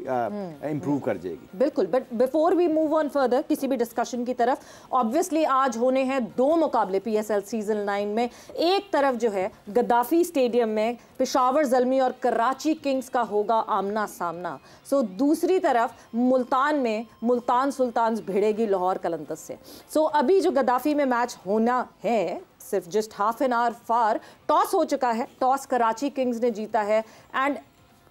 इंप्रूव कर जाएगी। बिल्कुल। But before we move on further किसी भी डिस्कशन की तरफ, ऑब्वियसली आज होने हैं 2 मुकाबले PSL सीजन 9 में। एक तरफ जो है गद्दाफी स्टेडियम में पेशावर ज़ल्मी और कराची किंग्स का होगा आमना सामना। सो दूसरी तरफ मुल्तान में मुल्तान सुल्तान्स भिड़ेगी लाहौर कलंदर्स से। सो अभी जो गद्दाफी में मैच होना है, सिर्फ just half an hour far, toss हो चुका है, टॉस कराची किंग्स ने जीता है एंड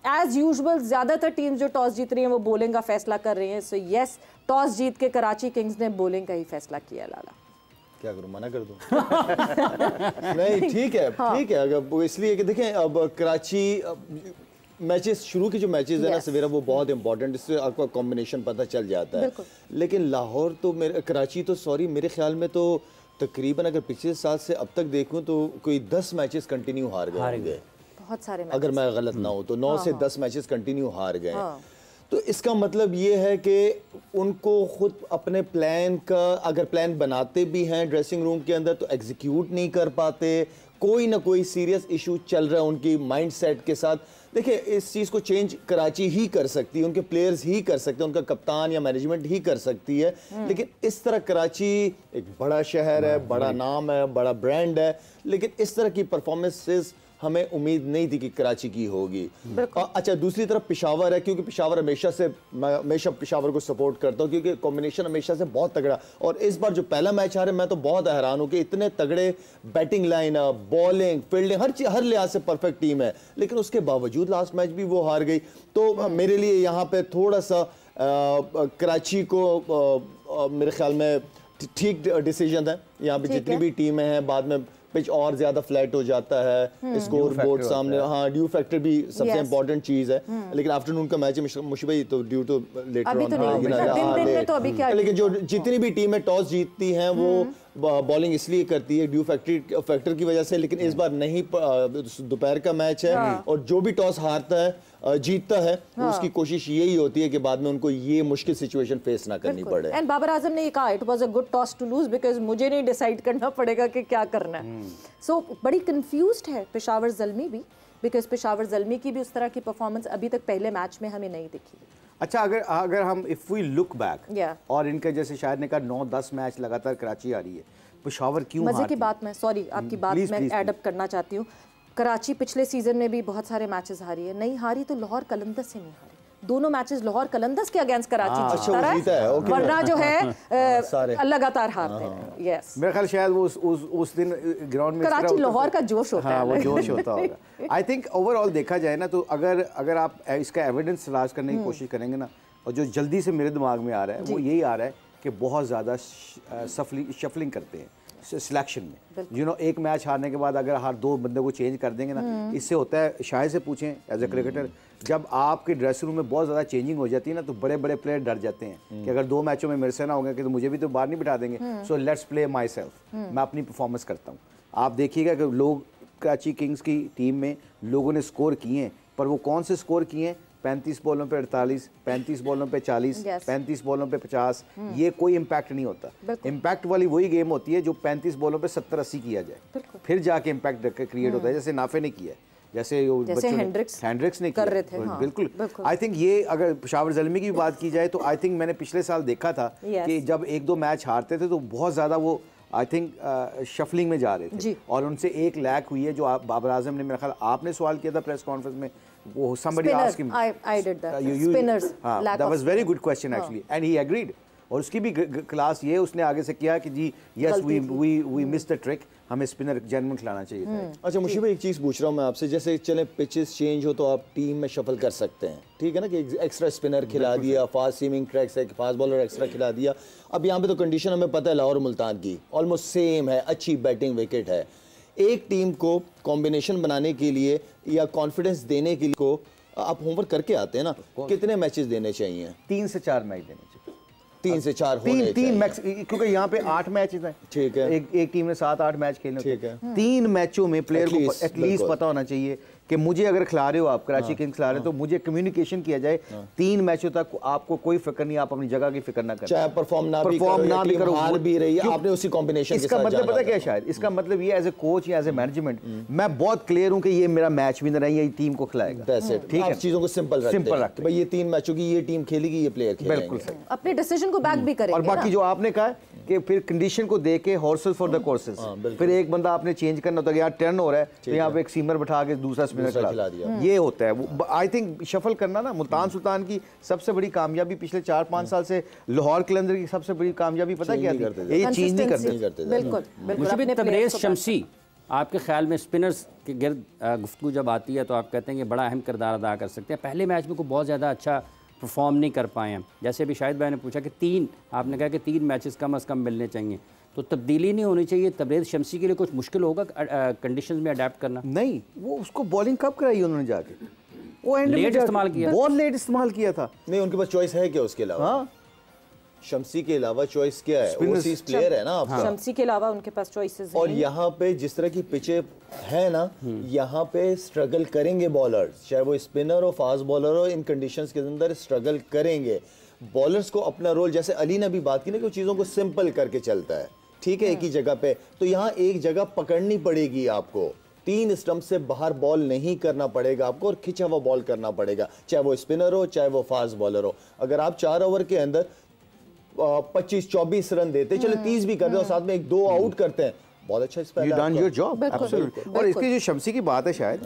एज यूजुअल ज़्यादातर टीम्स जो टॉस जीत रही हैं वो बॉलिंग का फैसला कर रही हैं। सो यस, टॉस जीत के कराची किंग्स ने बॉलिंग का ही फैसला किया। लाला क्या करूं, मना कर दूं? नहीं, ठीक है, ठीक है। अगर इसलिए कि देखें अब कराची मैचेस शुरू के जो मैचेस है ना सवेरा, वो बहुत इंपॉर्टेंट, इससे आपका कॉम्बिनेशन पता चल जाता है। लेकिन लाहौर तो कराची तो मेरे ख्याल में तो तकरीबन अगर पिछले साल से अब तक देखूं तो कोई 10 मैचेस कंटिन्यू हार गए, बहुत सारे, अगर मैं गलत ना हूं तो 9 से 10 मैचेस कंटिन्यू हार गए। तो इसका मतलब ये है कि उनको खुद अपने प्लान का, अगर प्लान बनाते भी हैं ड्रेसिंग रूम के अंदर, तो एग्जीक्यूट नहीं कर पाते। कोई ना कोई सीरियस इशू चल रहा है उनकी माइंडसेट के साथ। देखिए, इस चीज़ को चेंज कराची ही कर सकती है, उनके प्लेयर्स ही कर सकते हैं, उनका कप्तान या मैनेजमेंट ही कर सकती है। लेकिन इस तरह कराची एक बड़ा शहर है, बड़ा नाम है, बड़ा ब्रांड है, लेकिन इस तरह की परफॉर्मेंसेस हमें उम्मीद नहीं थी कि कराची की होगी। अच्छा, दूसरी तरफ पेशावर है, क्योंकि पेशावर हमेशा पेशावर को सपोर्ट करता हूँ, क्योंकि कॉम्बिनेशन हमेशा से बहुत तगड़ा। और इस बार जो पहला मैच हारे, मैं तो बहुत हैरान हूँ कि इतने तगड़े बैटिंग लाइनअप, बॉलिंग, फील्डिंग, हर लिहाज से परफेक्ट टीम है, लेकिन उसके बावजूद लास्ट मैच भी वो हार गई। तो मेरे लिए यहाँ पे थोड़ा सा कराची को मेरे ख्याल में ठीक डिसीजन है। यहाँ पे जितनी भी टीमें हैं, बाद में पिच और ज्यादा फ्लैट हो जाता है, स्कोर बोर्ड सामने, हाँ, ड्यू फैक्टर भी सबसे इंपॉर्टेंट चीज है। लेकिन आफ्टरनून का मैच है मुशबई, तो ड्यू तो लेटर ऑन, लेकिन जो जितनी भी टीमें टॉस जीतती हैं वो बॉलिंग इसलिए करती है ड्यू फैक्टर की वजह से। लेकिन इस बार नहीं, दोपहर का मैच है और जो भी टॉस हारता है जीतता है, उसकी कोशिश यही होती है कि बाद में उनको ये मुश्किल सिचुएशन फेस ना करनी पड़े। एंड बाबर आजम ने ये कहा, it was a good toss to lose because मुझे नहीं डिसाइड करना पड़ेगा कि क्या करना है। सो बड़ी कंफ्यूज्ड है पेशावर ज़ल्मी भी, बिकॉज पेशावर ज़ल्मी की भी उस तरह की परफॉर्मेंस अभी तक पहले मैच में हमें नहीं दिखी। अच्छा, अगर हम इफ वी लुक बैक और इनके जैसे शायद ने कहा 9-10 मैच लगातार कराची आ रही है, पेशावर क्यों मजे की बात, मैं सॉरी आपकी बात मैं एड अप करना चाहती हूँ। कराची पिछले सीजन में भी बहुत सारे मैचेस हारी है, नहीं हारी तो लाहौर कलंदर्स से नहीं हारी, दोनों मैचेस लाहौर कलंदर्स के अगेंस्ट कराची जीतता रहा जीता है, ओके। वरना जो है सारे लगातार हारते हैं। यस, मेरे ख्याल शायद वो उस दिन ग्राउंड में कराची लाहौर का जोश होता हाँ, है। वो जोश होता होगा। आई थिंक ओवरऑल देखा जाए ना, तो अगर आप इसका एविडेंस तलाश करने की कोशिश करेंगे ना, और जो जल्दी से मेरे दिमाग में आ रहा है वो यही आ रहा है कि बहुत ज़्यादा शफलिंग करते हैं सिलेक्शन में। यू नो, एक मैच हारने के बाद अगर हर 2 बंदे को चेंज कर देंगे ना, इससे होता है, शायद से पूछें एज ए क्रिकेटर, जब आपके ड्रेसिंग रूम में बहुत ज़्यादा चेंजिंग हो जाती है ना, तो बड़े बड़े प्लेयर डर जाते हैं कि अगर 2 मैचों में मेरे से ना होंगे कि तो मुझे भी तो बाहर नहीं बिठा देंगे। So let's play my self, मैं अपनी परफॉर्मेंस करता हूँ। आप देखिएगा कि लोग कराची किंग्स की टीम में लोगों ने स्कोर किए हैं, पर वो कौन से स्कोर किए हैं? 35 बॉलों पे 48, 35 बॉलों पे 40, 35 बॉलों पे 50। ये कोई इम्पैक्ट नहीं होता। इम्पैक्ट वाली वही गेम होती है जो 35 बॉलों पे 70-80 किया जाए, फिर जाके इम्पैक्ट क्रिएट होता है, जैसे नाफे ने किया है, जैसे हैंड्रिक्स ने कर रहे थे। हाँ, बिल्कुल। आई थिंक ये अगर पेशावर ज़ल्मी की बात की जाए तो आई थिंक मैंने पिछले साल देखा था कि जब 1-2 मैच हारते थे तो बहुत ज़्यादा वो आई थिंक शफलिंग में जा रहे थे, और उनसे एक लैक हुई है जो बाबर आजम ने, मेरा ख्याल आपने सवाल किया था प्रेस कॉन्फ्रेंस में, वो somebody asked him, I did that. Spinners, that was very good question actually, and he agreed. और उसकी भी क्लास ये उसने आगे से किया कि जी yes we miss the trick, हमें स्पिनर जेन्युइन खिलाना चाहिए था। अच्छा मुशीब भाई, एक चीज़ पूछ रहा हूँ मैं आपसे, जैसे चले पिचेस चेंज हो तो आप टीम में शफल कर सकते हैं, ठीक है ना, कि एक्स्ट्रा स्पिनर खिला दिया, फास्ट सीमिंग ट्रैक्स है, फास्ट बॉलर एक्स्ट्रा खिला दिया। अब यहाँ पे तो कंडीशन हमें पता है लाहौर मुल्तान की ऑलमोस्ट सेम है, अच्छी बैटिंग विकेट है। एक टीम को कॉम्बिनेशन बनाने के लिए या कॉन्फिडेंस देने के लिए को आप होमवर्क करके आते हैं ना, कितने मैचेस देने चाहिए? 3 से 4 मैच देने चाहिए। 3 से 4 होने तीन मैच, क्योंकि यहाँ पे 8 मैचेस हैं, ठीक है, एक टीम ने 7-8 मैच खेलने, ठीक है। 3 मैचों में प्लेयर को एटलीस्ट पता होना चाहिए कि मुझे अगर खिला रहे हो आप, कराची किंग्स खिला रहे हो, तो मुझे कम्युनिकेशन किया जाए 3 मैचों तक, आपको कोई फिक्र नहीं, आप अपनी जगह की फिक्र ना करें, चाहे परफॉर्म ना भी करो, हार भी रही है, आपने उसी कॉम्बिनेशन के साथ इसका मतलब पता क्या है? शायद इसका मतलब ये एज ए कोच या एज ए मैनेजमेंट मैं बहुत क्लियर हूं कि ये मेरा मैच विनर है, ये टीम को खिलाएगा, ठीक है, चीजों को सिंपल रखते भाई, ये 3 मैचों की ये टीम खेलेगी, ये प्लेयर खेलेंगे, बिल्कुल सही, अपने डिसीजन को बैक भी करेंगे। और बाकी जो आपने कहा कि फिर कंडीशन को देख के हॉर्सेस फॉर द कोर्सेस, फिर एक बंदा आपने चेंज करना होता है, यार टर्न हो रहा है तो यहाँ पे एक सीमर बैठा के दूसरा स्पिनर खिला दिया, ये होता है। आई थिंक शफल करना ना मुल्तान सुल्तान की सबसे बड़ी कामयाबी पिछले 4-5 साल से, लाहौर कलंदर की सबसे बड़ी कामयाबी पता क्या थी? ये चीज नहीं करते। बिल्कुल। तबरेज शमसी, आपके ख्याल में स्पिनर्स के गिर्द गुफ्तगू जब आती है तो आप कहते हैं कि बड़ा अहम किरदार अदा कर सकते हैं? पहले मैच में कोई बहुत ज़्यादा अच्छा परफॉर्म नहीं कर पाए हैं, जैसे अभी शाहिद भाई ने पूछा कि 3, आपने कहा कि 3 मैचेस कम से कम मिलने चाहिए, तो तब्दीली नहीं होनी चाहिए? तबरेज शमसी के लिए कुछ मुश्किल होगा कंडीशंस में अडेप्ट करना? नहीं, वो उसको बॉलिंग कब कराई उन्होंने जाके, वो एंड लेट इस्तेमाल किया, बहुत लेट इस्तेमाल किया था। नहीं, उनके पास चॉइस है क्या उसके अलावा? हाँ, शमसी के अलावा चॉइस क्या है? वो सीज प्लेयर है ना आपका, शमसी के अलावा उनके पास चॉइसेस हैं। और यहाँ पे जिस तरह की पिचे है ना, यहाँ पे स्ट्रगल करेंगे बॉलर्स, चाहे वो स्पिनर हो, फास्ट बॉलर हो, इन कंडीशंस के अंदर स्ट्रगल करेंगे। बॉलर्स को अपना रोल, जैसे अली ने भी बात की ना कि चीज़ों को सिंपल करके चलता है, ठीक है, एक ही जगह पे, तो यहाँ एक जगह पकड़नी पड़ेगी आपको, 3 स्टंप से बाहर बॉल नहीं करना पड़ेगा आपको, और खिंचा हुआ बॉल करना पड़ेगा, चाहे वो स्पिनर हो चाहे वो फास्ट बॉलर हो। अगर आप 4 ओवर के अंदर 25-24 रन देते, चलो 30 भी कर दो, साथ में 1-2 आउट करते हैं, बहुत अच्छा स्पेल है, योर जॉब एब्सोल्युटली। और इसकी जो शमसी की बात है, शायद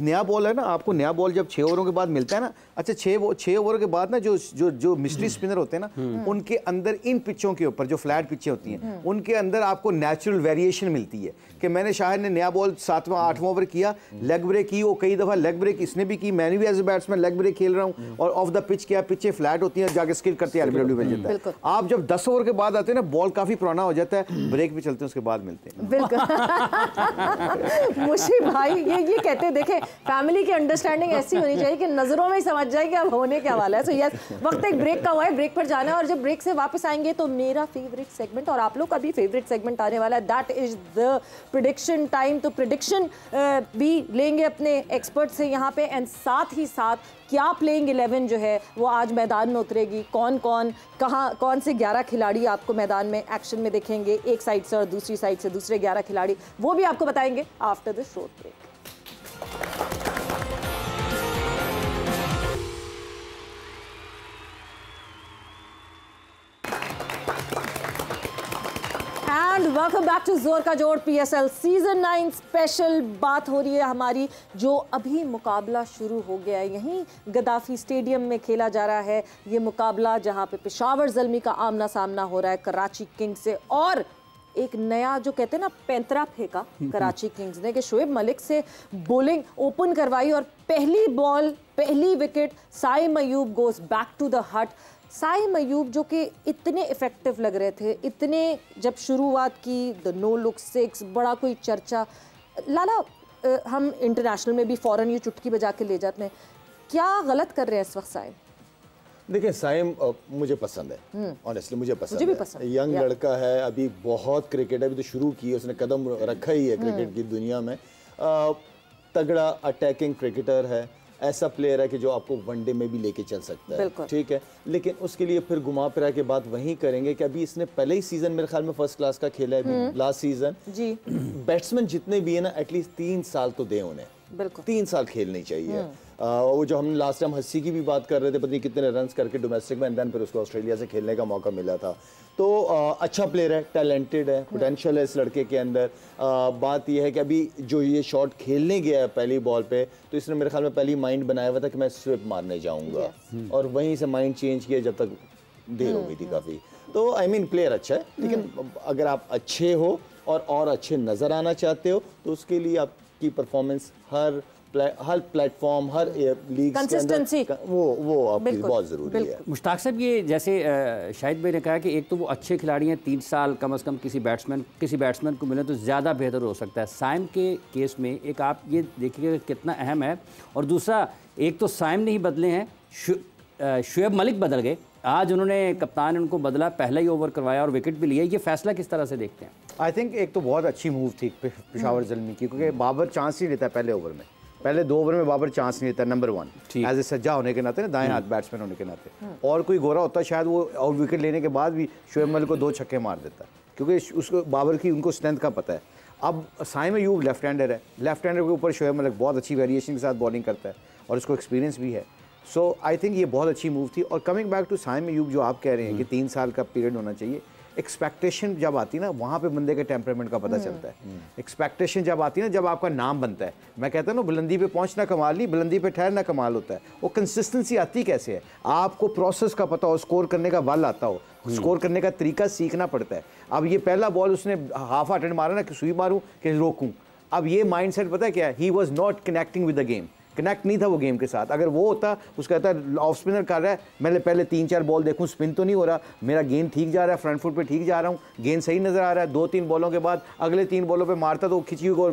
नया बॉल है ना, आपको नया बॉल जब 6 ओवरों के बाद मिलता है ना, अच्छा 6 ओवर के बाद ना जो मिस्ट्री स्पिनर होते हैं ना, उनके अंदर इन पिचों के ऊपर जो फ्लैट पिचें होती हैं, उनके अंदर आपको नेचुरल वेरिएशन मिलती है कि मैंने शाहिद ने नया बॉल 7वां 8वां ओवर किया, लेग ब्रेक की, वो कई दफ़ा लेग ब्रेक इसने भी की, मैंने भी as a batsman leg break खेल रहा हूँ, और ऑफ द पिच क्या पिचें फ्लैट होती हैं, जाके स्किल करते हैं, एलबीडब्ल्यू मिल जाता है। आप जब 10 ओवर के बाद आते हैं ना, बॉल काफ़ी पुराना हो जाता है, ब्रेक पे चलते हैं, उसके बाद मिलते हैं। बिल्कुल। मुशीब भाई ये कहते हैं, देखें फैमिली की अंडरस्टैंडिंग ऐसी होनी चाहिए कि नजरों में ही समझ जाए कि अब होने क्या वाला है। सो यस, वक्त एक ब्रेक का हुआ है, ब्रेक पर जाना है, और जब ब्रेक से वापस आएंगे तो मेरा फेवरेट सेगमेंट और आप लोग का भी फेवरेट सेगमेंट आने वाला है, that is the prediction time. तो प्रेडिक्शन भी लेंगे अपने एक्सपर्ट से यहाँ पे, एंड साथ ही साथ क्या प्लेइंग 11 जो है वो आज मैदान में उतरेगी, कौन कौन से 11 खिलाड़ी आपको मैदान में एक्शन में देखेंगे, एक साइड से और दूसरी साइड से दूसरे 11 खिलाड़ी, वो भी आपको बताएंगे after this short break. And welcome back to जोर का जोर PSL सीजन 9 स्पेशल। बात हो रही है हमारी जो अभी मुकाबला शुरू हो गया है, यहीं गद्दाफी स्टेडियम में खेला जा रहा है ये मुकाबला, जहां पे पेशावर ज़ल्मी का आमना सामना हो रहा है कराची किंग्स से। और एक नया जो कहते हैं ना पैंतरा फेंका कराची किंग्स ने कि शोएब मलिक से बॉलिंग ओपन करवाई और पहली बॉल पहली wicket Saim Ayub goes back to the hut. Saim Ayub जो कि इतने इफेक्टिव लग रहे थे, इतने जब शुरुआत की द नो लुक 6 बड़ा कोई चर्चा। लाला हम इंटरनेशनल में भी फ़ौरन ये चुटकी बजा के ले जाते हैं, क्या गलत कर रहे हैं इस वक्त साइम? देखिए साइम मुझे पसंद है, ऑनेस्टली मुझे भी पसंद है। यंग लड़का है, अभी बहुत क्रिकेट अभी तो शुरू की है उसने, कदम रखा ही है क्रिकेट की दुनिया में। तगड़ा अटैकिंग क्रिकेटर है, ऐसा प्लेयर है कि जो आपको वनडे में भी लेके चल सकता है, ठीक है। लेकिन उसके लिए फिर घुमा फिरा के बात वहीं करेंगे कि अभी इसने पहले ही सीजन मेरे ख्याल में फर्स्ट क्लास का खेला है लास्ट सीजन जी। बैट्समैन जितने भी है ना एटलीस्ट 3 साल तो दे उन्हें, बिल्कुल 3 साल खेलनी चाहिए। वो जो हम लास्ट टाइम हस्सी की भी बात कर रहे थे, पता नहीं कितने रन्स करके डोमेस्टिक में, एंड देन फिर उसको ऑस्ट्रेलिया से खेलने का मौका मिला था। तो अच्छा प्लेयर है, टैलेंटेड है, पोटेंशियल है इस लड़के के अंदर। बात यह है कि अभी जो ये शॉट खेलने गया है पहली बॉल पे, तो इसने मेरे ख्याल में पहली माइंड बनाया हुआ था कि मैं स्विप मारने जाऊंगा, और वहीं से माइंड चेंज किया जब तक देर हो गई थी काफ़ी। तो आई मीन प्लेयर अच्छा है, लेकिन अगर आप अच्छे हो और अच्छे नज़र आना चाहते हो तो उसके लिए आपकी परफॉर्मेंस हर प्लेटफॉर्म, हर लीग कंसिस्टेंसी वो आपकी बहुत ज़रूरी है। मुश्ताक साहब, ये जैसे शाहिद भाई ने कहा कि एक तो वो अच्छे खिलाड़ी हैं, 3 साल कम से कम किसी बैट्समैन को मिले तो ज़्यादा बेहतर हो सकता है। साइम के केस में एक आप ये देखिएगा कितना अहम है, और दूसरा एक तो साइम नहीं बदले हैं, शोएब मलिक बदल गए। आज उन्होंने कप्तान उनको बदला, पहला ही ओवर करवाया और विकेट भी लिया। ये फैसला किस तरह से देखते हैं? आई थिंक एक तो बहुत अच्छी मूव थी पेशावर ज़ल्मी की, क्योंकि बाबर चांस ही लेता है पहले ओवर में, पहले 2 ओवर में बाबर चांस नहीं लेता, नंबर 1 एज ए सज्जा होने के नाते ना, दाएं हाथ बैट्समैन होने के नाते। और कोई गोरा होता शायद वो और विकेट लेने के बाद भी शोएब मलिक को 2 छक्के मार देता, क्योंकि उसको बाबर की उनको स्ट्रेंथ का पता है। अब साइम अयूब लेफ्ट हैंडर है, लेफ्ट हैंडर के ऊपर शोएब मलिक बहुत अच्छी वेरिएशन के साथ बॉलिंग करता है और उसको एक्सपीरियंस भी है। सो आई थिंक ये बहुत अच्छी मूव थी। और coming back to Saim Ayub, जो आप कह रहे हैं कि 3 साल का पीरियड होना चाहिए, एक्सपेक्टेशन जब आती है ना, वहाँ पे बंदे के टेम्परामेंट का पता चलता है। एक्सपेक्टेशन जब आती है ना, जब आपका नाम बनता है, मैं कहता हूँ ना, बुलंदी पे पहुँचना कमाल नहीं, बुलंदी पे ठहरना कमाल होता है। वो कंसिस्टेंसी आती कैसे है, आपको प्रोसेस का पता हो, स्कोर करने का बल आता हो, स्कोर करने का तरीका सीखना पड़ता है। अब ये पहला बॉल उसने हाफ अटेंड मारा ना, कि स्वीप मारूँ कि रोकूँ, अब ये माइंड सेट पता है क्या है, he was not connecting with the game, connect नहीं था वो गेम के साथ। अगर वो होता, उसका कहता ऑफ स्पिनर कर रहा है, मैं पहले 3-4 बॉल देखूं, स्पिन तो नहीं हो रहा, मेरा गेंद ठीक जा रहा है, फ्रंट फुट पे ठीक जा रहा हूं, गेंद सही नज़र आ रहा है, 2-3 बॉलों के बाद अगले 3 बॉलों पे मारता तो खिंची हुई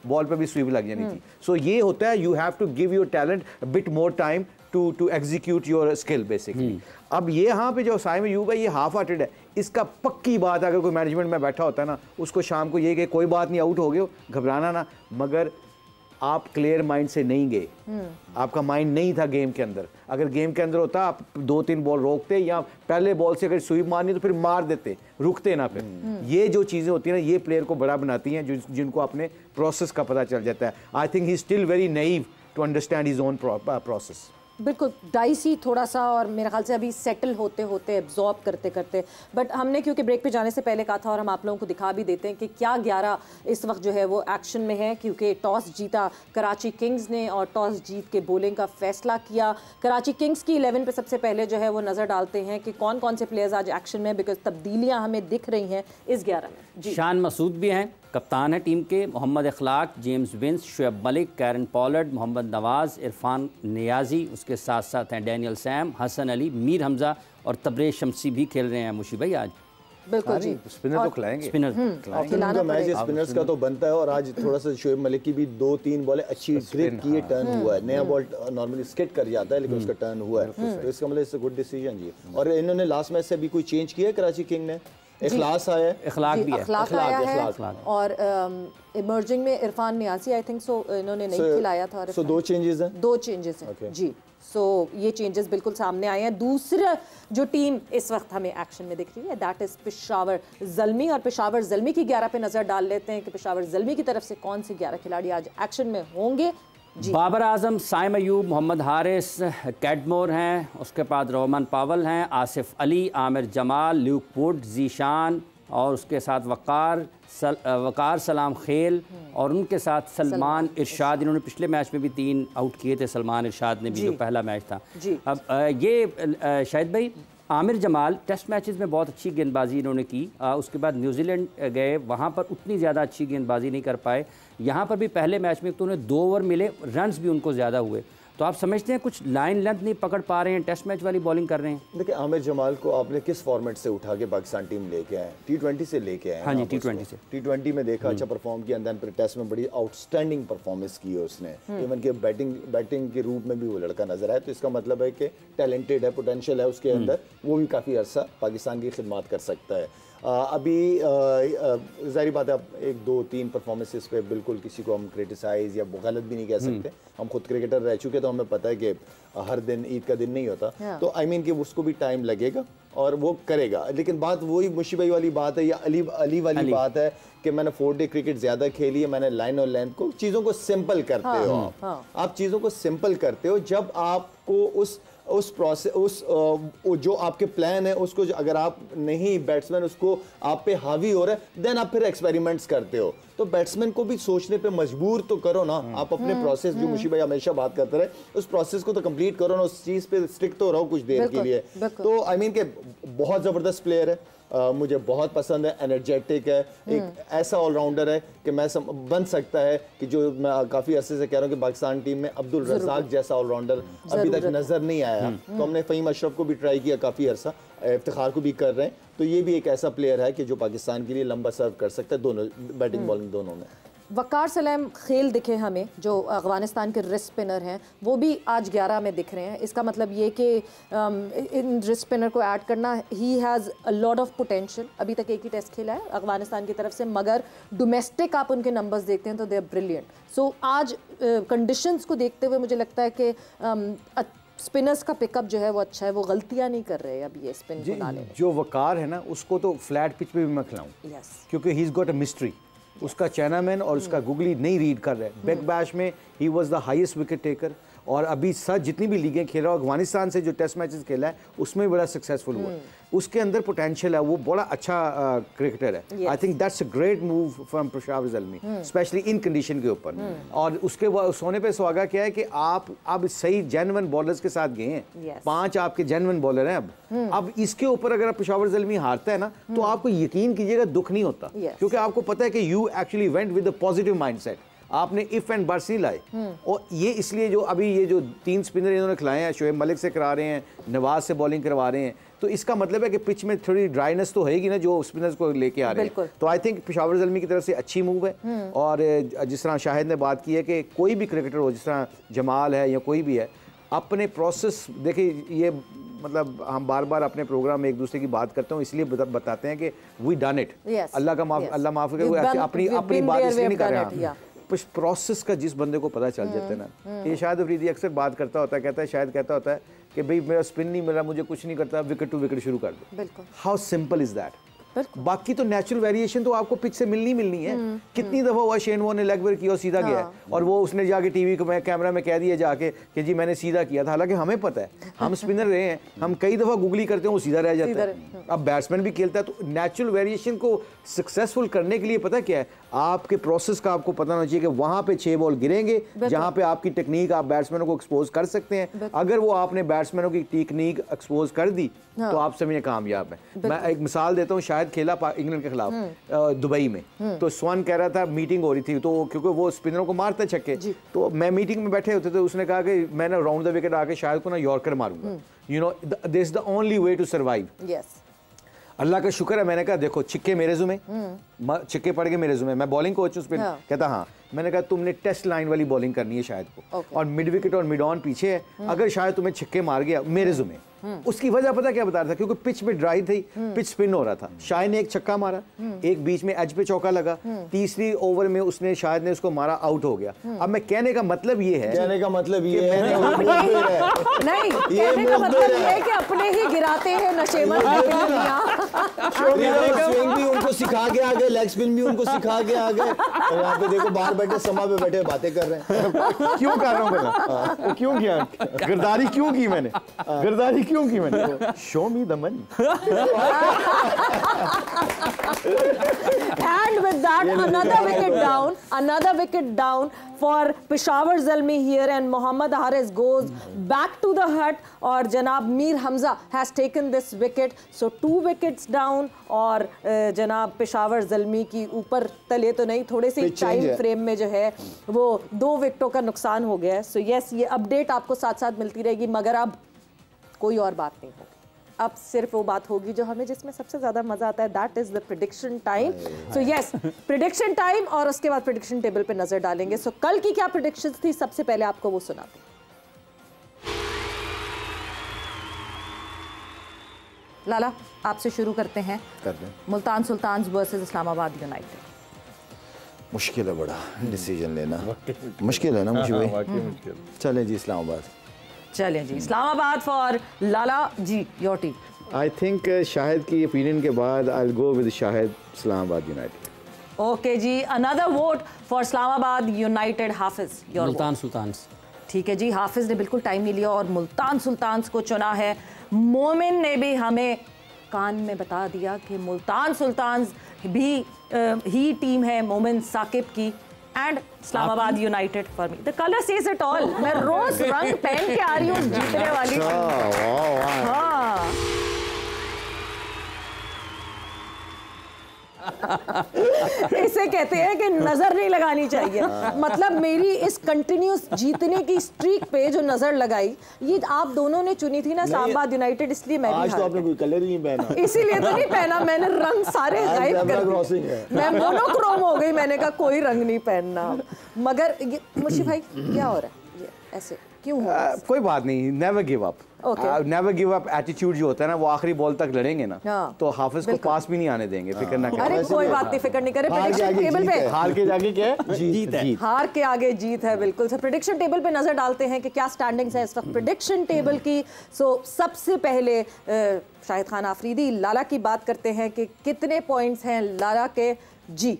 बॉल पे भी स्वीप लग जानी थी। सो ये होता है, you have to give your talent bit more time to execute your skill basically. अब ये यहाँ पे जो साइम अयूब है, ये हाफ हार्टेड है, इसका पक्की बात अगर कोई मैनेजमेंट में बैठा होता है ना, उसको शाम को ये कि कोई बात नहीं, आउट हो गए, घबराना ना, मगर आप क्लियर माइंड से नहीं गए, आपका माइंड नहीं था गेम के अंदर। अगर गेम के अंदर होता, आप 2-3 बॉल रोकते, या पहले बॉल से अगर स्वीप मारनी तो फिर मार देते, रुकते ना फिर। ये जो चीज़ें होती हैं ना, ये प्लेयर को बड़ा बनाती हैं, जिनको अपने प्रोसेस का पता चल जाता है। I think he still very naive to understand his own process. बिल्कुल डाइसी थोड़ा सा, और मेरे ख्याल से अभी सेटल होते होते एब्जॉर्ब करते करते। बट हमने क्योंकि ब्रेक पे जाने से पहले कहा था, और हम आप लोगों को दिखा भी देते हैं कि क्या 11 इस वक्त जो है वो एक्शन में है, क्योंकि टॉस जीता कराची किंग्स ने और टॉस जीत के बॉलिंग का फैसला किया। कराची किंग्स की 11 पे सबसे पहले जो है वो नज़र डालते हैं कि कौन कौन से प्लेयर्स आज एक्शन में, बिकॉज तब्दीलियाँ हमें दिख रही हैं इस 11 में जी। शान मसूद भी हैं, कप्तान है टीम के, Mohammad Ikhlaq, James Vince, Shoaib Malik, Kieron Pollard, Mohammad Nawaz, Irfan Niazi, उसके साथ साथ हैं डैनियल सैम, हसन अली, मीर हमज़ा और तबरेज़ शमसी भी खेल रहे हैं। मुशी भाई आज बिल्कुल जी, स्पिनर तो खिलाएंगे, स्पिनर का मैच स्पिनर्स का तो बनता है। और आज थोड़ा सा शोएब मलिक की भी 2-3 बॉलें अच्छी ग्रिप की, टर्न हुआ है। नया बॉल नॉर्मली स्किट कर जाता है, लेकिन उसका टर्न हुआ है, तो इसका मतलब इट्स अ गुड डिसीजन जी। और इन्होंने लास्ट मैच से अभी कोई चेंज किया है कराची किंग ने? इखलास आया है, इखलाक भी है, इखलाक आया है, और इमर्जिंग में Irfan Niazi I think so इन्होंने नहीं खिलाया था। सो 2 चेंजेस हैं, 2 चेंजेस हैं जी। सो ये चेंजेस बिल्कुल सामने आए हैं। दूसरा जो टीम इस वक्त हमें एक्शन में दिख रही है, दैट इज़ पेशावर ज़ल्मी, और पेशावर ज़ल्मी की 11 पे नज़र डाल लेते हैं कि पेशावर ज़ल्मी की तरफ से कौन से 11 खिलाड़ी आज एक्शन में होंगे। बाबर आजम, साइम अयूब, मोहम्मद हारिस, कैडमोर हैं, उसके बाद रोमन पावल हैं, आसिफ अली, आमिर जमाल, ल्यूक वुड, जीशान, और उसके साथ वकार सलाम खेल और उनके साथ सलमान इरशाद, इन्होंने पिछले मैच में भी 3 आउट किए थे, सलमान इरशाद ने भी, जो पहला मैच था। अब ये शाहिद भाई, आमिर जमाल टेस्ट मैचेस में बहुत अच्छी गेंदबाजी इन्होंने की, उसके बाद न्यूजीलैंड गए, वहाँ पर उतनी ज़्यादा अच्छी गेंदबाजी नहीं कर पाए। यहाँ पर भी पहले मैच में तो उन्हें 2 ओवर मिले, रन्स भी उनको ज़्यादा हुए। तो आप समझते हैं कुछ लाइन लेंथ नहीं पकड़ पा रहे हैं, टेस्ट मैच वाली बॉलिंग कर रहे हैं? देखिए, आमिर जमाल को आपने किस फॉर्मेट से उठा के पाकिस्तान टीम लेके आए? T20 से लेके आए। हाँ जी, T20 से। T20 में देखा अच्छा परफॉर्म किया, देन फिर टेस्ट में बड़ी आउटस्टैंडिंग परफॉर्मेंस की है उसने। इवन के बैटिंग के रूप में भी वो लड़का नजर आया, तो इसका मतलब है कि टैलेंटेड है, पोटेंशियल है उसके अंदर, वो भी काफ़ी अरसा पाकिस्तान की खिदमत कर सकता है। अभी ज़ाहिर बात है, आप 1, 2, 3 परफॉर्मेंसेस पे बिल्कुल किसी को हम क्रिटिसाइज़ या गलत भी नहीं कह सकते। हम खुद क्रिकेटर रह चुके, तो हमें पता है कि हर दिन ईद का दिन नहीं होता। तो आई मीन कि उसको भी टाइम लगेगा और वो करेगा। लेकिन बात वही मुशी भाई वाली बात है या अली वाली बात है कि मैंने 4 डे क्रिकेट ज़्यादा खेली है, मैंने लाइन और लेंथ को, चीज़ों को सिंपल करते हो आप चीज़ों को सिंपल करते हो जब आपको उस प्रोसेस जो आपके प्लान है उसको अगर आप नहीं, बैट्समैन उसको आप पे हावी हो रहा है, देन आप फिर एक्सपेरिमेंट्स करते हो। तो बैट्समैन को भी सोचने पे मजबूर तो करो ना, आप अपने प्रोसेस, जो मुशी भाई हमेशा बात करते रहे, उस प्रोसेस को तो कंप्लीट करो ना, उस चीज़ पे स्टिक तो रहो कुछ देर के लिए। तो आई मीन के बहुत ज़बरदस्त प्लेयर है, मुझे बहुत पसंद है, एनर्जेटिक है, एक ऐसा ऑलराउंडर है कि मैं बन सकता है कि जो मैं काफ़ी अरसे से कह रहा हूँ कि पाकिस्तान टीम में अब्दुल रज़ाक जैसा ऑलराउंडर अभी तक नज़र नहीं आया। तो हमने फ़हीम अशरफ को भी ट्राई किया काफ़ी अरसा, इफ्तिखार को भी कर रहे हैं, तो ये भी एक ऐसा प्लेयर है कि जो पाकिस्तान के लिए लंबा सर्व कर सकता है, दोनों बैटिंग बॉलिंग दोनों में। वकार सलाम खेल दिखे हमें, जो अफगानिस्तान के रिस्ट स्पिनर हैं, वो भी आज 11 में दिख रहे हैं। इसका मतलब ये कि इन रिस्ट स्पिनर को ऐड करना, he has a lot of potential. अभी तक एक ही टेस्ट खेला है अफगानिस्तान की तरफ से, मगर डोमेस्टिक आप उनके नंबर्स देखते हैं तो दे आर ब्रिलियंट। सो आज कंडीशंस को देखते हुए मुझे लगता है कि स्पिनर्स का पिकअप जो है वो अच्छा है, वो गलतियां नहीं कर रहे अब ये स्पिन को डाले। जो वकार है ना, उसको तो फ्लैट पिच पे भी मैं खिलाऊं, क्योंकि he is got a mystery. उसका चैनामैन और उसका गुगली नहीं रीड कर रहे। बैक बैश में he was the highest wicket taker, और अभी सच जितनी भी लीगें खेल रहा है, अफगानिस्तान से जो टेस्ट मैचेस खेला है उसमें बड़ा सक्सेसफुल हुआ। उसके अंदर पोटेंशियल है, वो बड़ा अच्छा क्रिकेटर है। I think that's a great move from Peshawar Zalmi, specially in condition के ऊपर। और उसके सोने पे सुहागा क्या है कि आप अब सही जेन्युइन बॉलर्स के साथ गए हैं, 5 आपके जेन्युइन बॉलर हैं अब इसके ऊपर अगर पेशावर ज़ल्मी हारता है ना, तो आपको यकीन कीजिएगा दुख नहीं होता, क्योंकि आपको पता है कि you actually went with a positive mindset. आपने इफ एंड बट्स नहीं लाए, और ये इसलिए जो अभी ये जो 3 स्पिनर इन्होंने खिलाए हैं, शोएब मलिक से करा रहे हैं, नवाज से बॉलिंग करवा रहे हैं, तो इसका मतलब है कि पिच में थोड़ी ड्राइनेस तो होएगी ना, जो स्पिनर्स को लेके आ रहे हैं। तो आई थिंक पेशावर ज़ल्मी की तरफ से अच्छी मूव है। और जिस तरह शाहिद ने बात की है कि कोई भी क्रिकेटर हो, जिस तरह जमाल है या कोई भी है, अपने प्रोसेस देखिए, ये मतलब हम बार बार अपने प्रोग्राम में एक दूसरे की बात करते हैं, इसलिए बताते हैं कि वी डन इट, अल्लाह माफ़ करे, अपनी बात इसलिए नहीं कर रहे हैं। प्रोसेस का जिस बंदे को पता चल जाता है ना, ये शायद अफरीदी अक्सर बात करता होता है, कहता है शायद कहता होता है कि भाई मेरा स्पिन नहीं मिला, मुझे कुछ नहीं करता, विकेट टू विकेट शुरू कर दो। How simple is that. बाकी तो नेचुरल वेरिएशन तो आपको पिच से मिलनी है। कितनी दफा हुआ शेन वॉर्न ने लेग ब्रेक किया और सीधा गया, और वो उसने जाके टीवी को कैमरा में कह दिया जाके कि जी मैंने सीधा किया था, हालांकि हमें पता है, हम स्पिनर रहे हैं, हम कई दफा गुगली करते हैं, वो सीधा रह जाता है। अब बैट्समैन भी खेलता है, तो नेचुरल वेरिएशन को सक्सेसफुल करने के लिए पता क्या है, आपके प्रोसेस का आपको पता होना चाहिए कि वहां पे 6 बॉल गिरेंगे जहां पे आपकी टेक्निक आप बैट्समैनों को एक्सपोज कर सकते हैं। अगर वो आपने बैट्समैनों की टेक्निक एक्सपोज कर दी तो आप समझिए कामयाब है। मैं एक मिसाल देता हूँ, शायद खेला इंग्लैंड के खिलाफ दुबई में, तो स्वान कह रहा था, मीटिंग हो रही थी, तो क्योंकि वो स्पिनरों को मारते छक्के, तो मैं मीटिंग में बैठे होते थे, उसने कहा कि मैं ना राउंड द विकेट आके शायद को ना यॉर्कर मारूंगा, you know this is the only way to survive. अल्लाह का शुक्र है, मैंने कहा देखो छिक्के मेरे जुमे, छिक्के पड़ गए मेरे जुमे, मैं बॉलिंग कोच हूँ उस पर। कहता हाँ, मैंने कहा तुमने टेस्ट लाइन वाली बॉलिंग करनी है शायद को, और मिड विकेट और मिड ऑन पीछे है, अगर शायद तुम्हें छिक्के मार गया मेरे जुमे। उसकी वजह पता क्या बता रहा था, क्योंकि पिच में ड्राई थी, पिच स्पिन हो रहा था। शायद ने एक छक्का मारा, एक बीच में एज पे चौका लगा, तीसरी ओवर में उसने शायद ने उसको मारा, आउट हो गया। अब मैं कहने का मतलब ये है, नहीं, कहने का मतलब ये है कि अपने ही गिराते हैं नशेमंद स्विंग भी उनको सिखा के आ गए, लेग स्पिन भी उनको सिखा के आ गए, और यहाँ पे देखो बाहर बैठे समा पे बैठे बातें कर रहे हैं। क्यों कर रहा हूँ मैं, क्यों किया गिरदारी, क्यों की मैंने गिरदारी, क्यों की मैंने, show me the money. And with that, another wicket down for Peshawar Zalmi here, and Mohammad Haris goes back to the hut, और जनाब Mir Hamza has taken this wicket, so 2 wickets down, और जनाब पेशावर ज़ल्मी की ऊपर तले तो नहीं, थोड़े से टाइम फ्रेम में जो है वो 2 विकेटों का नुकसान हो गया है। सो यस, ये अपडेट आपको साथ साथ मिलती रहेगी, मगर अब कोई और बात नहीं होगी, अब सिर्फ वो बात होगी जो हमें जिसमें सबसे ज्यादा मजा आता है, that is the prediction time. So yes, prediction time, और उसके बाद प्रेडिक्शन टेबल पे नजर डालेंगे। सो कल की क्या प्रेडिक्शंस थी, सबसे पहले आपको वो सुनाते हैं। लाला, आपसे शुरू करते हैं। Multan Sultans versus Islamabad United. मुश्किल है बड़ा डिसीजन लेना, मुश्किल है ना मुश्किल। चलें जी इस्लामाबाद। चलें जी Islamabad for Lala ji, your team. I think Shahid की ओपिनियन के बाद I will go with Shahid Islamabad United. Okay जी, another vote for Islamabad United. Hafiz, your Multan Sultans. ठीक है जी, हाफिज ने बिल्कुल टाइम नहीं लिया और मुल्तान सुल्तान्स को चुना है। मोमिन ने भी हमें कान में बता दिया कि मुल्तान सुल्तान्स भी ही टीम है मोमिन साकिब की, and Islamabad United for me. The colour says it all. मैं रोज रंग पहन के आ रही हूँ जीतने वाली। हाँ, इसे कहते हैं कि नजर नहीं लगानी चाहिए। मतलब मेरी इस कंटिन्यूस जीतने की स्ट्रीक पे जो नजर लगाई, ये आप दोनों ने चुनी थी ना इस्लामाबाद यूनाइटेड, इसलिए मैं भी आज तो आपने कोई कलर ही नहीं पहना, इसीलिए तो नहीं पहना मैंने, रंग सारे गायब कर दिए। मैं मोनोक्रोम हो गई, मैंने कहा कोई रंग नहीं पहनना। मगर मुर्शी भाई क्या हो रहा है ये ऐसे क्यों हो रहा है? कोई बात नहीं, never give up. Never give up attitude जो होता है ना, वो आखिरी बॉल तक लड़ेंगे ना, तो हाफिज को पास भी नहीं आने देंगे। फिक्र ना करें। अरे कोई बात नहीं, फिक्र नहीं करें। प्रेडिक्शन टेबल पे हार के जाके क्या है? जीत है। हार के आगे जीत है, बिल्कुल। सो प्रेडिक्शन टेबल पे नजर डालते हैं कि क्या स्टैंडिंग्स है इस वक्त प्रेडिक्शन टेबल की। सो सबसे पहले शाहिद खान आफरीदी, लाला की बात करते हैं कि कितने पॉइंट्स हैं लाला के। जी,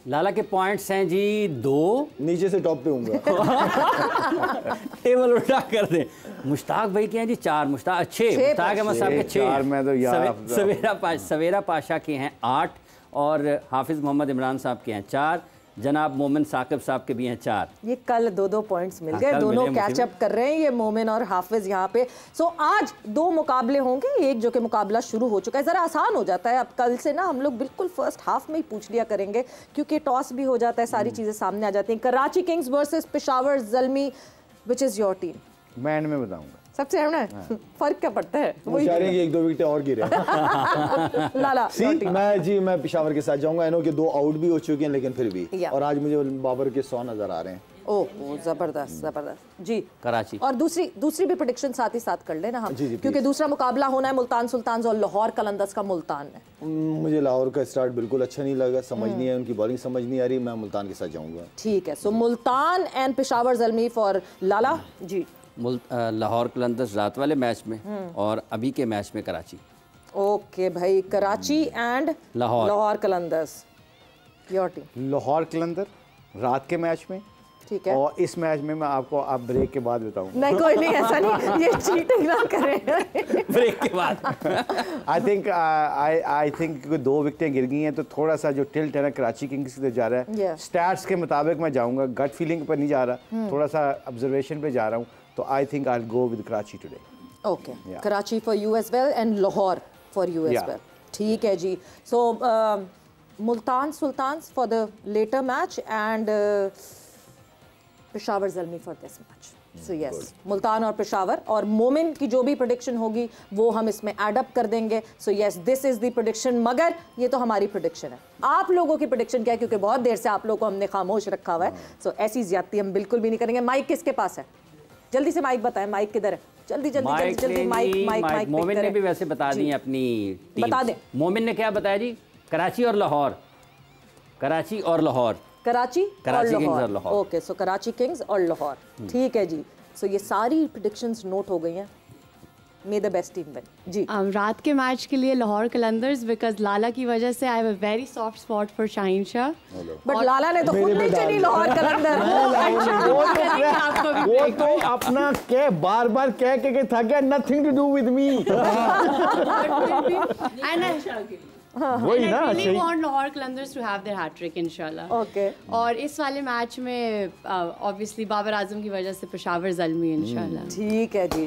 लाला के पॉइंट्स हैं जी 2। नीचे से टॉप पे होऊंगा। टेबल उल्टा कर दें। मुश्ताक भाई के हैं जी 4, मुश्ताक 6, मुश्ताक अहमद साहब के 6, मैं तो यार सवेरा पाशा के हैं 8, और हाफिज मोहम्मद इमरान साहब के हैं 4, जनाब मोमिन साकिब साहब के भी हैं 4। ये कल 2-2 पॉइंट्स मिल गए, दोनों कैच अप कर रहे हैं ये मोमिन और हाफिज यहाँ पे। सो आज 2 मुकाबले होंगे, एक जो कि मुकाबला शुरू हो चुका है, ज़रा आसान हो जाता है अब कल से ना, हम लोग बिल्कुल फर्स्ट हाफ में ही पूछ लिया करेंगे क्योंकि टॉस भी हो जाता है, सारी चीज़ें सामने आ जाती हैं। Karachi Kings versus Peshawar Zalmi, which is your team? मैं एंड में बताऊंगा। सबसे है फर्क क्या पड़ता है? वही कह रहे हैं कि 1-2 विकेट और गिरे। लाला मैं पेशावर के साथ जाऊंगा। इन्हों के 2 आउट भी हो चुके हैं, लेकिन फिर भी, और आज मुझे बाबर के 100 नजर आ रहे हैं। ओह जबरदस्त जबरदस्त जी। कराची। और दूसरी भी प्रेडिक्शन साथ ही साथ कर लेना हम, क्योंकि दूसरा मुकाबला होना है मुल्तान सुल्तान्स और लाहौर कलंदर्स का मुल्तान है। मुझे लाहौर का स्टार्ट बिल्कुल अच्छा नहीं लगा, समझ नहीं है, उनकी बॉलिंग समझ नहीं आ रही। मैं मुल्तान के साथ जाऊंगा। ठीक है, सो मुल्तान एंड पेशावर ज़ल्मी फॉर लाला जी। लाहौर कलंदर्स रात वाले मैच में, और अभी के मैच में कराची। ओके भाई, Karachi and Lahore Qalandars, your team? Lahore Qalandar रात के मैच में, ठीक है, और इस मैच में मैं आपको आप ब्रेक के बाद बताऊंगा। नहीं कोई नहीं, ऐसा नहीं, ये चीटिंग ना करें। ब्रेक के बाद आई थिंक 2 विकेटें गिर गई हैं, तो थोड़ा सा जो टिल्ट है ना कराची किंग्स की तरफ जा रहा है। स्टैट्स के मुताबिक मैं जाऊंगा, गट फीलिंग पर नहीं जा रहा, थोड़ा सा ऑब्जर्वेशन पे जा रहा हूँ, तो I think I will go with Karachi today. Okay, Karachi for you as well and Lahore for you as well. ठीक है जी। So Multan Sultans for the latter match and Peshawar Zalmi for this match. So yes, Multan और पेशावर, और मोमिन की जो भी प्रेडिक्शन होगी वो हम इसमें ऐड अप कर देंगे। So yes, this is the prediction, मगर ये तो हमारी प्रेडिक्शन है। आप लोगों की प्रेडिक्शन क्या है? क्योंकि बहुत देर से आप लोगों को हमने खामोश रखा हुआ है, सो ऐसी ज्यादती हम बिल्कुल भी नहीं करेंगे। माइक किसके पास है? जल्दी से माइक बताएं, माइक किधर है? जल्दी माइक। मोमिन ने भी वैसे बता दी अपनी टीम, बता दें। मोमिन ने क्या बताया जी? कराची और लाहौर, कराची और लाहौर, कराची किंग्स और लाहौर। ओके, सो कराची किंग्स और लाहौर। ठीक है जी। सो ये सारी प्रेडिक्शंस नोट हो गई हैं। May the best team win जी। रात के मैच के लिए लाहौर कलंदर्स, बिकॉज लाला की वजह से I have a very soft spot for Shaheen Shah. But Lala ने तो खुद नहीं चुनी लाहौर कलंदर। वो तो अपना कह बार थक गया, nothing to do with me. वही ना, I really want Lahore Qalandars to have their hat trick इंशाल्लाह। Okay. और इस वाले मैच में ऑब्वियसली बाबर आजम की वजह से पेशावर ज़ल्मी इंशाल्लाह। ठीक है जी।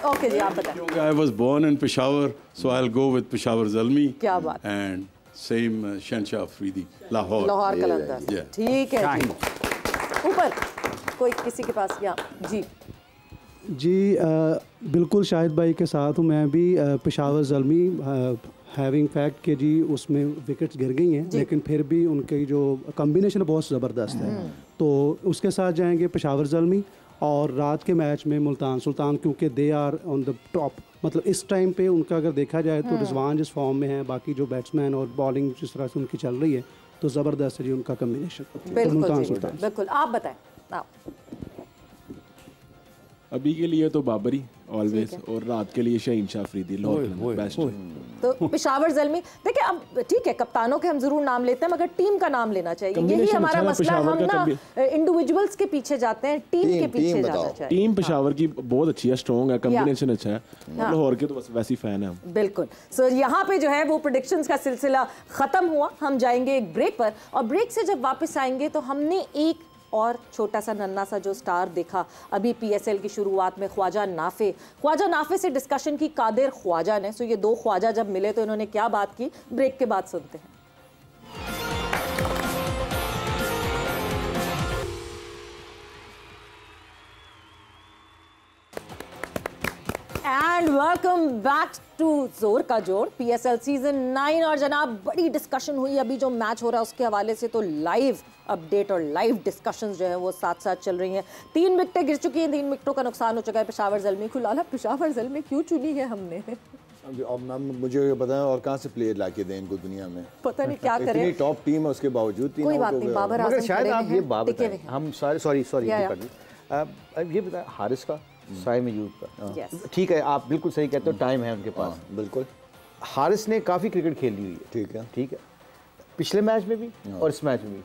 ओके जी, आप बताएं। I was born in Peshawar, so I'll go with Peshawar Zalmi. क्या बात। And same Shansha Afridi, Lahore. Lahore Qalandars. Yeah. ठीक है जी। ऊपर कोई किसी के पास या जी बिल्कुल शाहिद भाई के साथ हूँ मैं भी। पेशावर ज़ल्मी हैविंग फैक्ट कि जी उसमें विकेट्स गिर गई हैं, लेकिन फिर भी उनकी जो कम्बिनेशन बहुत ज़बरदस्त है, तो उसके साथ जाएंगे पेशावर ज़ल्मी। और रात के मैच में मुल्तान सुल्तान, क्योंकि they are on the top, मतलब इस टाइम पे उनका अगर देखा जाए तो रिजवान जिस फॉर्म में है, बाकी जो बैट्समैन और बॉलिंग जिस तरह से उनकी चल रही है, तो ज़बरदस्त है जी उनका कम्बिनेशन। बिल्कुल बिल्कुल, आप बताएं। आप अभी के लिए तो बाबरी ऑलवेज, और रात के लिए शाहीन शाह अफरीदी बेस्ट। तो पेशावर ज़ल्मी, देखिए अब ठीक है कप्तानों के हम जरूर नाम लेते हैं, मगर टीम का नाम लेना चाहिए। यही हमारा मसला, हम ना इंडिविजुअल्स के पीछे जाते हैं, टीम के पीछे जाना चाहिए। टीम पेशावर की बहुत अच्छी है, स्ट्रॉन्ग है, कॉम्बिनेशन अच्छा है। लाहौर के तो बस वैसी फैन है हम। बिल्कुल। सो यहाँ पे जो है वो प्रेडिक्शंस का सिलसिला खत्म हुआ। हम जाएंगे एक ब्रेक पर, और ब्रेक से जब वापस आएंगे तो हमने एक और छोटा सा नन्ना सा जो स्टार देखा अभी पीएसएल की शुरुआत में, ख्वाजा नाफे से डिस्कशन की कादिर ख्वाजा ने। सो ये दो ख्वाजा जब मिले तो इन्होंने क्या बात की, ब्रेक के बाद सुनते हैं। एंड वेलकम बैक टू जोर का जोर पीएसएल सीजन 9। और जनाब बड़ी डिस्कशन हुई अभी जो मैच हो रहा है उसके हवाले से, तो लाइव अपडेट और लाइव डिस्कशंस जो है वो साथ साथ चल रही हैं। 3 विकेटें गिर चुकी हैं, 3 विकेटों का नुकसान हो चुका है पेशावर ज़ल्मी को। लाला पेशावर ज़ल्मी क्यों चुनी है हमने? अब मैम मुझे बताएं, और कहाँ से प्लेयर लाके दें इनको दुनिया में? पता नहीं क्या करें, इतनी टॉप टीम है उसके बावजूद। कोई बात नहीं, बाबर आजम शायद आप ये बात टिके बताएं, हम सॉरी ये बताएं हारिस का साई में यूथ का, ठीक है आप बिल्कुल सही कहते हो, टाइम है उनके पास। बिल्कुल, हारिस ने काफ़ी क्रिकेट खेल ली हुई है, ठीक है, पिछले मैच में भी और इस मैच में भी।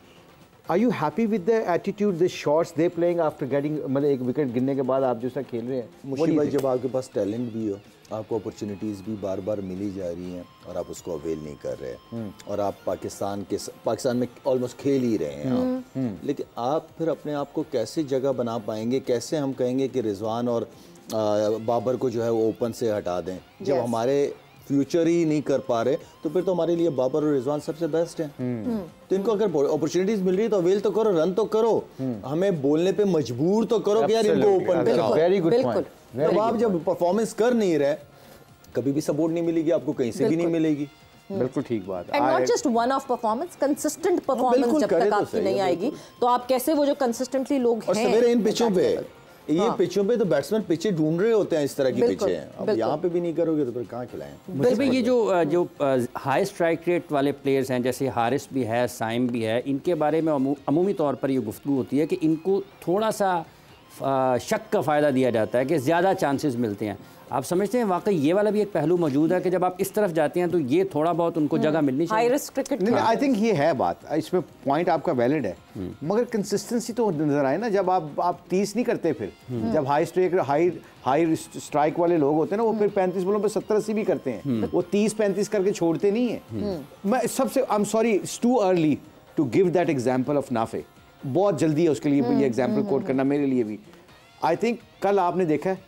Are you happy with the attitude, the shots they playing after getting, मतलब एक विकेट गिरने के बाद आप जो सा खेल रहे हैं? मुश्किल भाई, जब आपके पास टैलेंट भी हो, आपको अपॉर्चुनिटीज़ भी बार बार मिली जा रही हैं और आप उसको अवेल नहीं कर रहे, और आप पाकिस्तान में ऑलमोस्ट खेल ही रहे हैं आप, लेकिन आप फिर अपने आप को कैसे जगह बना पाएंगे? कैसे हम कहेंगे कि रिजवान और बाबर को जो है वो ओपन से हटा दें, जब हमारे फ्यूचर ही नहीं कर पा रहे? तो फिर तो हमारे लिए बाबर और रिजवान सबसे बेस्ट हैं। तो इनको अगर अपॉर्चुनिटीज मिल रही है तो अवेल तो करो, रन तो करो, हमें बोलने पे मजबूर तो करो कि यार इनको ओपन कराओ। Very good point. अब आप जब परफॉर्मेंस कर नहीं रहे, कभी भी सपोर्ट नहीं मिलेगी आपको, कहीं से भी नहीं मिलेगी। बिल्कुल ठीक बात है। And not just one of performance, consistent performance जब तक आपकी नहीं आएगी तो आप कैसे वो जो कंसिस्टेंटली लोग हैं। और सवेरे इन पिचों पे, ये पिचों पे तो बैट्समैन पिचें ढूंढ रहे होते हैं, इस तरह की पिचें हैं। अब यहाँ पे भी नहीं करोगे तो फिर कहाँ खिलाएं? मतलब ये जो हाई स्ट्राइक रेट वाले प्लेयर्स हैं, जैसे हारिस भी है, साइम भी है, इनके बारे में अमूमी तौर पर ये गुफ्तगू होती है कि इनको थोड़ा सा शक का फ़ायदा दिया जाता है कि ज़्यादा चांसेस मिलते हैं। आप समझते हैं वाकई ये वाला भी एक पहलू मौजूद है कि जब आप इस तरफ जाते हैं तो ये थोड़ा बहुत उनको जगह मिलनी चाहिए। हाई रिस्क क्रिकेट, आई थिंक ये है बात, इसमें पॉइंट आपका वैलिड है, मगर कंसिस्टेंसी तो नजर आए ना। जब आप 30 नहीं करते, फिर जब हाई स्ट्राइक वाले लोग होते हैं ना, वो फिर 35 बॉलों पे 70-80 भी करते हैं, वो 30-35 करके छोड़ते नहीं है। मैं सबसे I am sorry, it's too early to give that example of Nafay, बहुत जल्दी है उसके लिए ये एग्जाम्पल कोट करना, मेरे लिए भी। आई थिंक कल आपने देखा है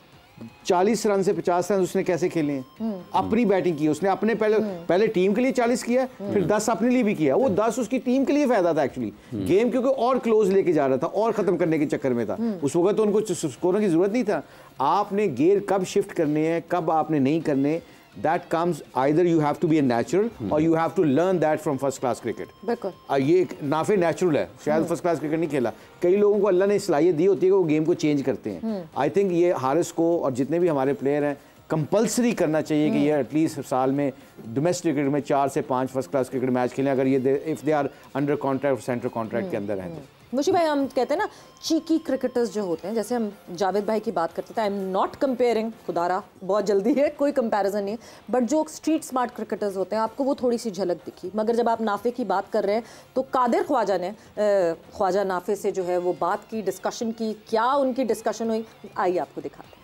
40 रन से 50 रन उसने कैसे खेले हैं, अपनी बैटिंग की उसने, अपने पहले टीम के लिए 40 किया, फिर 10 अपने लिए भी किया। वो 10 उसकी टीम के लिए फायदा था एक्चुअली, गेम क्योंकि और क्लोज लेके जा रहा था और खत्म करने के चक्कर में था, उस वक्त तो उनको स्कोर की जरूरत नहीं था। आपने गेयर कब शिफ्ट करने हैं, कब आपने नहीं करने, that comes either you have to be a natural or you have to learn that from first class cricket। बिल्कुल, ये नाफे नेचुरल है, शायद फर्स्ट क्लास क्रिकेट नहीं खेला, कई लोगों को अल्लाह ने सलाहियत दी होती है कि वो गेम को चेंज करते हैं। आई थिंक ये हारिस को और जितने भी हमारे प्लेयर हैं कंपलसरी करना चाहिए कि ये एटलीस्ट साल में डोमेस्टिक क्रिकेट में 4 से 5 फर्स्ट क्लास क्रिकेट मैच खेलें, अगर ये if they are under contract, central contract के अंदर हैं तो। मुशी भाई, हम कहते हैं ना चीकी क्रिकेटर्स जो होते हैं, जैसे हम जावेद भाई की बात करते थे, आई एम नॉट कंपेयरिंग, खुदारा बहुत जल्दी है, कोई कंपैरिजन नहीं है, बट जो स्ट्रीट स्मार्ट क्रिकेटर्स होते हैं आपको वो थोड़ी सी झलक दिखी। मगर जब आप नाफे की बात कर रहे हैं तो कादिर ख्वाजा ने ख्वाजा नाफे से जो है वो बात की, डिस्कशन की, क्या उनकी डिस्कशन हुई, आइए आपको दिखाते हैं।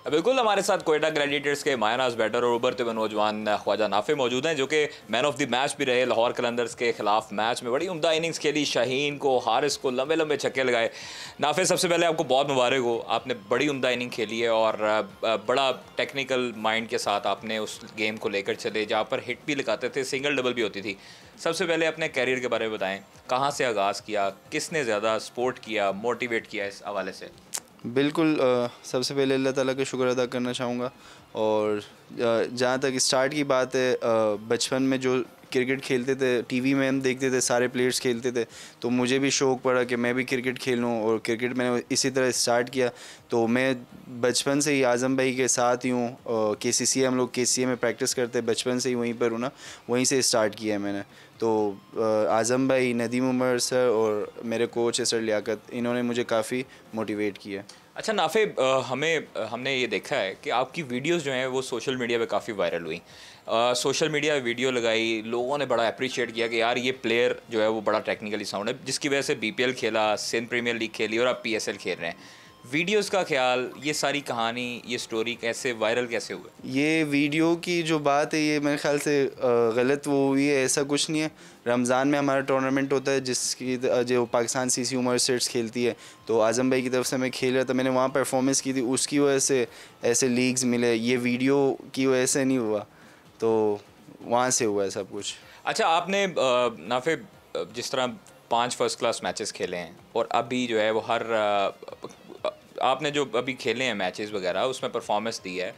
बिल्कुल, हमारे साथ कोयटा ग्लैडिएटर्स के मायनाज बैटर और उभरते हुए नौजवान ख्वाजा नाफे मौजूद हैं, जो कि मैन ऑफ द मैच भी रहे। लाहौर कलंदर्स के खिलाफ मैच में बड़ी उम्दा इनिंग्स खेली, शाहीन को, हारिस को लंबे लंबे छक्के लगाए। नाफे, सबसे पहले आपको बहुत मुबारक हो, आपने बड़ी उम्दा इनिंग खेली है और बड़ा टेक्निकल माइंड के साथ आपने उस गेम को लेकर चले, जहाँ पर हिट भी लगाते थे, सिंगल डबल भी होती थी। सबसे पहले अपने कैरियर के बारे में बताएं, कहाँ से आगाज़ किया, किसने ज़्यादा सपोर्ट किया, मोटिवेट किया इस हवाले से? बिल्कुल, सबसे पहले अल्लाह ताला का शुक्र अदा करना चाहूँगा। और जहाँ तक स्टार्ट की बात है, बचपन में जो क्रिकेट खेलते थे, टीवी में हम देखते थे सारे प्लेयर्स खेलते थे, तो मुझे भी शौक़ पड़ा कि मैं भी क्रिकेट खेलूँ, और क्रिकेट मैंने इसी तरह स्टार्ट किया। तो मैं बचपन से ही आज़म भाई के साथ ही हूँ, KCCA हम लोग KCA में प्रैक्टिस करते, बचपन से ही वहीं पर हूँ ना, वहीं से स्टार्ट किया है मैंने। तो आज़म भाई, नदीम उमर सर और मेरे कोच है सर लियाकत, इन्होंने मुझे काफ़ी मोटिवेट किया। अच्छा नाफे, हमने ये देखा है कि आपकी वीडियोस जो हैं वो सोशल मीडिया पे काफ़ी वायरल हुई। सोशल मीडिया पे वीडियो लगाई, लोगों ने बड़ा अप्रिशिएट किया कि यार ये प्लेयर जो है वो बड़ा टेक्निकली साउंड है, जिसकी वजह से BPL खेला, सिंध प्रीमियर लीग खेली और अब PSL खेल रहे हैं। वीडियोस का ख्याल, ये सारी कहानी, ये स्टोरी कैसे वायरल कैसे हुए? ये वीडियो की जो बात है, ये मेरे ख्याल से गलत वो हुई है, ऐसा कुछ नहीं है। रमज़ान में हमारा टूर्नामेंट होता है जिसकी जो पाकिस्तान CC उमर स्टेट्स खेलती है, तो आज़म भाई की तरफ से मैं खेल रहा था, मैंने वहाँ परफॉर्मेंस की थी, उसकी वजह से ऐसे लीग्स मिले। ये वीडियो की वजह से नहीं हुआ, तो वहाँ से हुआ है सब कुछ। अच्छा, आपने नाफे जिस तरह 5 फर्स्ट क्लास मैचेस खेले हैं और अभी जो है वो आपने जो अभी खेले हैं मैचेस वगैरह, उसमें परफॉर्मेंस दी है,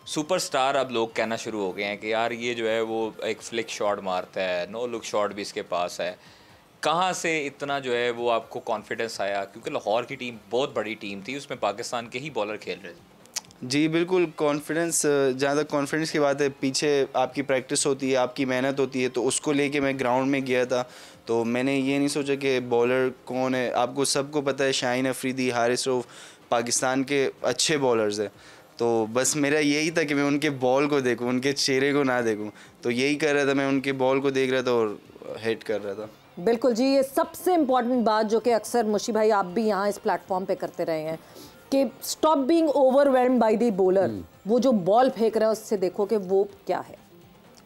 सुपरस्टार अब लोग कहना शुरू हो गए हैं कि यार ये जो है वो एक फ्लिक शॉट मारता है, नो लुक शॉट भी इसके पास है। कहाँ से इतना जो है वो आपको कॉन्फिडेंस आया? क्योंकि लाहौर की टीम बहुत बड़ी टीम थी, उसमें पाकिस्तान के ही बॉलर खेल रहे थे। जी बिल्कुल, कॉन्फिडेंस, जहाँ तक कॉन्फिडेंस की बात है, पीछे आपकी प्रैक्टिस होती है, आपकी मेहनत होती है, तो उसको लेके मैं ग्राउंड में गया था। तो मैंने ये नहीं सोचा कि बॉलर कौन है, आपको सबको पता है शाहीन अफरीदी, हारिस रऊफ पाकिस्तान के अच्छे बॉलर्स हैं। तो बस मेरा यही था कि मैं उनके बॉल को देखूं, उनके चेहरे को ना देखूं। तो यही कर रहा था, मैं उनके बॉल को देख रहा था और हिट कर रहा था। बिल्कुल जी, ये सबसे इम्पॉर्टेंट बात जो कि अक्सर मुशी भाई आप भी यहाँ इस प्लेटफॉर्म पे करते रहे हैं कि stop being overwhelmed by the bowler. वो जो बॉल फेंक रहा है उससे देखो कि वो क्या है।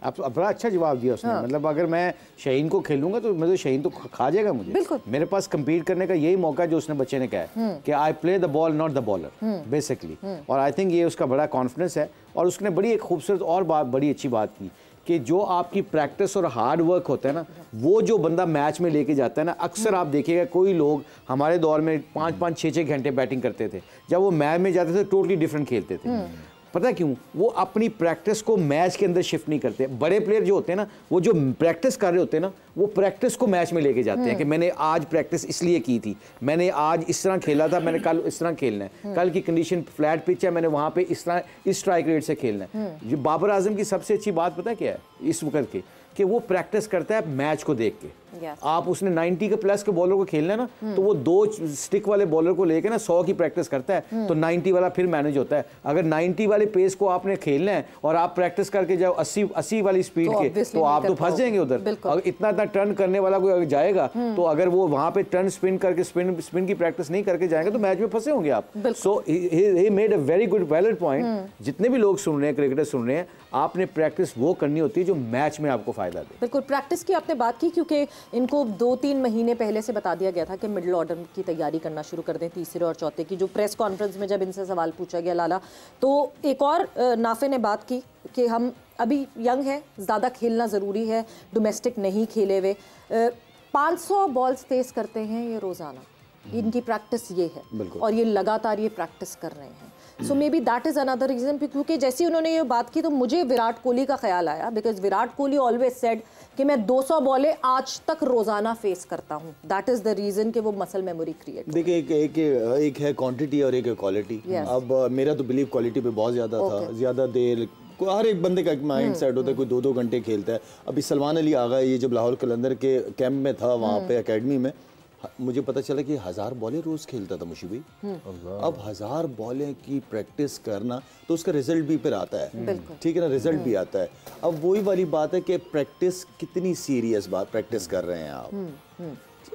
अब बड़ा अच्छा जवाब दिया उसने। मतलब अगर मैं शाहीन को खेलूंगा तो मतलब शाहीन तो खा जाएगा मुझे। बिल्कुल। मेरे पास compete करने का यही मौका है जो उसने बच्चे ने कहा है कि I play the ball not the bowler basically. और आई थिंक ये उसका बड़ा कॉन्फिडेंस है। और उसने बड़ी एक खूबसूरत और बड़ी अच्छी बात की कि जो आपकी प्रैक्टिस और हार्ड वर्क होता है ना, वो जो बंदा मैच में लेके जाता है ना, अक्सर आप देखिएगा कोई लोग हमारे दौर में 5-5, 6-6 घंटे बैटिंग करते थे, जब वो मैच में जाते थे टोटली डिफरेंट खेलते थे। पता है क्यों? वो अपनी प्रैक्टिस को मैच के अंदर शिफ्ट नहीं करते। बड़े प्लेयर जो होते हैं ना, वो जो प्रैक्टिस कर रहे होते हैं ना, वो प्रैक्टिस को मैच में लेके जाते हैं कि मैंने आज प्रैक्टिस इसलिए की थी, मैंने आज इस तरह खेला था, मैंने कल इस तरह खेलना है, कल की कंडीशन फ्लैट पिच है, मैंने वहाँ पे इस तरह इस स्ट्राइक रेट से खेलना है। जो बाबर आजम की सबसे अच्छी बात पता है क्या है इस वक्त की, कि वो प्रैक्टिस करता है मैच को देख के। आप उसने 90 के प्लस के बॉलर को खेलना है ना, तो वो 2 स्टिक वाले बॉलर को लेकर ना 100 की प्रैक्टिस करता है, तो 90 वाला फिर मैनेज होता है। अगर 90 वाले पेस को आपने खेलना है और आप प्रैक्टिस करके जाओ 80 वाली स्पीड के, तो आप तो फंस जाएंगे उधर। अगर इतना टर्न करने वाला कोई अगर जाएगा, तो अगर वो वहां पे टर्न स्पिन करके स्पिन की प्रैक्टिस नहीं करके जाएंगे तो मैच में फंसे होंगे आप। So he made a very good valid point. जितने भी लोग सुन रहे हैं, क्रिकेटर सुन रहे हैं, आपने प्रैक्टिस वो करनी होती है जो मैच में आपको फायदा दे। बिल्कुल, प्रैक्टिस की आपने बात की, क्योंकि इनको 2-3 महीने पहले से बता दिया गया था कि मिडिल ऑर्डर की तैयारी करना शुरू कर दें, तीसरे और चौथे की। जो प्रेस कॉन्फ्रेंस में जब इनसे सवाल पूछा गया लाला, तो एक और नाफे ने बात की कि हम अभी यंग हैं, ज़्यादा खेलना ज़रूरी है, डोमेस्टिक नहीं खेले हुए। 500 बॉल्स फेस करते हैं ये रोज़ाना, इनकी प्रैक्टिस ये है और ये लगातार ये प्रैक्टिस कर रहे हैं। So may be that is another reason. क्योंकि जैसे उन्होंने ये बात की तो मुझे विराट कोहली का ख्याल आया, because Virat Kohli always said कि मैं 200 बॉलें आज तक रोज़ाना फेस करता हूँ। दैट इज़ द रीज़न कि वो मसल मेमोरी क्रिएट। देखिए, एक है क्वांटिटी और एक है क्वालिटी। अब मेरा तो बिलीव क्वालिटी पे बहुत ज़्यादा था। ज़्यादा देर हर एक बंदे का एक माइंड सेट होता है, कोई 2-2 घंटे खेलता है। अभी सलमान अली आगा ये जब लाहौर कलंदर के कैंप में था, वहाँ पे एकेडमी में, मुझे पता चला कि 1000 बॉलें रोज खेलता था मुशी भाई। अब 1000 बॉलें की प्रैक्टिस करना तो उसका रिजल्ट भी फिर आता है, ठीक है ना, रिजल्ट भी आता है। अब वही वाली बात है कि प्रैक्टिस कितनी सीरियस बात प्रैक्टिस कर रहे हैं आप।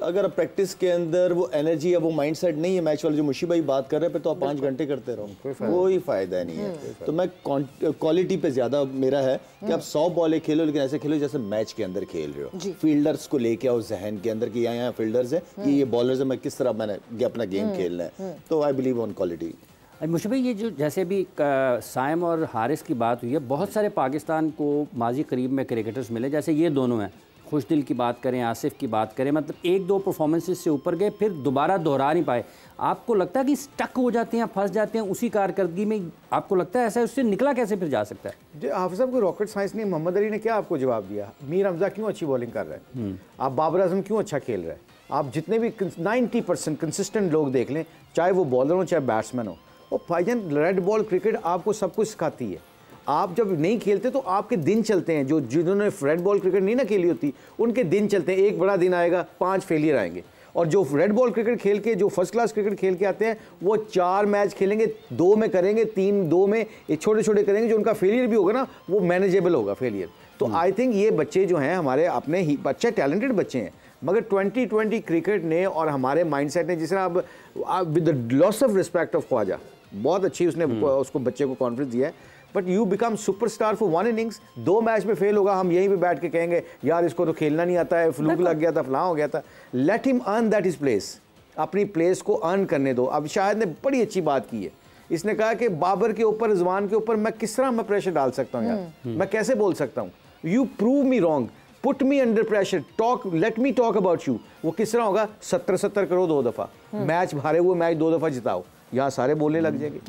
अगर प्रैक्टिस के अंदर वो एनर्जी या वो माइंडसेट नहीं है मैच वाले जो मुशी भाई बात कर रहे हैं, फिर तो आप 5 घंटे करते रहो, कोई फायदा नहीं है। तो मैं क्वालिटी पे ज्यादा मेरा है कि आप 100 बॉलें खेलो, लेकिन ऐसे खेलो जैसे मैच के अंदर खेल रहे हो। फील्डर्स को लेके आओ जहन के अंदर कि यहाँ फील्डर्स है, कि ये बॉलर्स है, मैं किस तरह मैंने अपना गेम खेलना है। तो आई बिलीव ऑन क्वालिटी। मुझे भाई ये जो जैसे भी साइम और हारिस की बात हुई है, बहुत सारे पाकिस्तान को माजी करीब में क्रिकेटर्स मिले, जैसे ये दोनों हैं, खुशदिल की बात करें, आसिफ की बात करें, मतलब 1-2 परफॉर्मेंसेस से ऊपर गए, फिर दोबारा दोहरा नहीं पाए। आपको लगता है कि स्टक हो जाते हैं, फंस जाते हैं उसी कारकर्दगी में? आपको लगता है ऐसा है? उससे निकला कैसे फिर जा सकता है? जो हाफिज साहब को रॉकेट साइंस नहीं, मोहम्मद अली ने क्या आपको जवाब दिया? मीर हमजा क्यों अच्छी बॉलिंग कर रहा है? आप बाबर आजम क्यों अच्छा खेल रहा है? आप जितने भी 90% कंसिस्टेंट लोग देख लें, चाहे वो बॉलर हो चाहे बैट्समैन हो, वो भाईजान रेड बॉल क्रिकेट आपको सब कुछ सिखाती है। आप जब नहीं खेलते तो आपके दिन चलते हैं, जो जिन्होंने रेड बॉल क्रिकेट नहीं ना खेली होती उनके दिन चलते हैं। एक बड़ा दिन आएगा, 5 फेलियर आएंगे, और जो रेड बॉल क्रिकेट खेल के, जो फर्स्ट क्लास क्रिकेट खेल के आते हैं, वो 4 मैच खेलेंगे, 2 में करेंगे, 2 में छोटे छोटे करेंगे, जो उनका फेलियर भी होगा ना वो मैनेजेबल होगा फेलियर। तो आई थिंक ये बच्चे जो हैं हमारे अपने ही अच्छे टैलेंटेड बच्चे हैं, मगर 2020 क्रिकेट ने और हमारे माइंडसेट ने, जिस तरह अब with the loss of respect of Khawaja, बहुत अच्छी उसने उसको बच्चे को कॉन्फिडेंस दिया है, but you become superstar for 1 innings. 2 match में फेल होगा, हम यहीं पे बैठ के कहेंगे यार इसको तो खेलना नहीं आता है, फ्लूक लग गया था, फलां हो गया था। Let him earn that is place, अपनी प्लेस को अर्न करने दो। अब शाहिद ने बड़ी अच्छी बात की है, इसने कहा कि बाबर के ऊपर, रिजवान के ऊपर मैं किस तरह मैं प्रेशर डाल सकता हूँ यार, मैं कैसे बोल सकता हूँ? You prove me wrong, put me under pressure, talk, let me talk about you. वो किस तरह होगा? 70 करो 2 दफ़ा, मैच हारे हुए मैच 2 दफ़ा जिताओ, यहाँ सारे बोलने लग जाएंगे।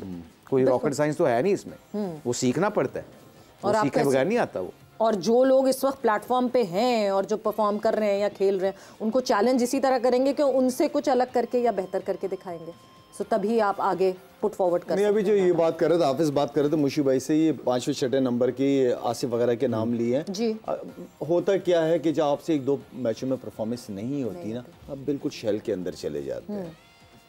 कोई रॉकेट साइंस तो है नहीं इसमें, वो सीखना पड़ता है, और सीखने बगैर नहीं आता वो। और जो लोग इस वक्त प्लेटफॉर्म पे हैं और जो परफॉर्म कर रहे हैं या खेल रहे हैं, उनको चैलेंज इसी तरह करेंगे कि उनसे कुछ अलग करके या बेहतर करके दिखाएंगे, सो तभी आप आगे पुट फॉरवर्ड कर। नहीं, अभी जो ये बात कर रहे थे, हाफिज बात कर रहे थे मुशी भाई से, ये 5वें 6वें नंबर की आसिफ वगैरह के नाम लिए हैं जी। होता क्या है कि जब आपसे 1-2 मैचों में परफॉर्मेंस नहीं होती ना, आप बिल्कुल शेल के अंदर चले जाते हैं,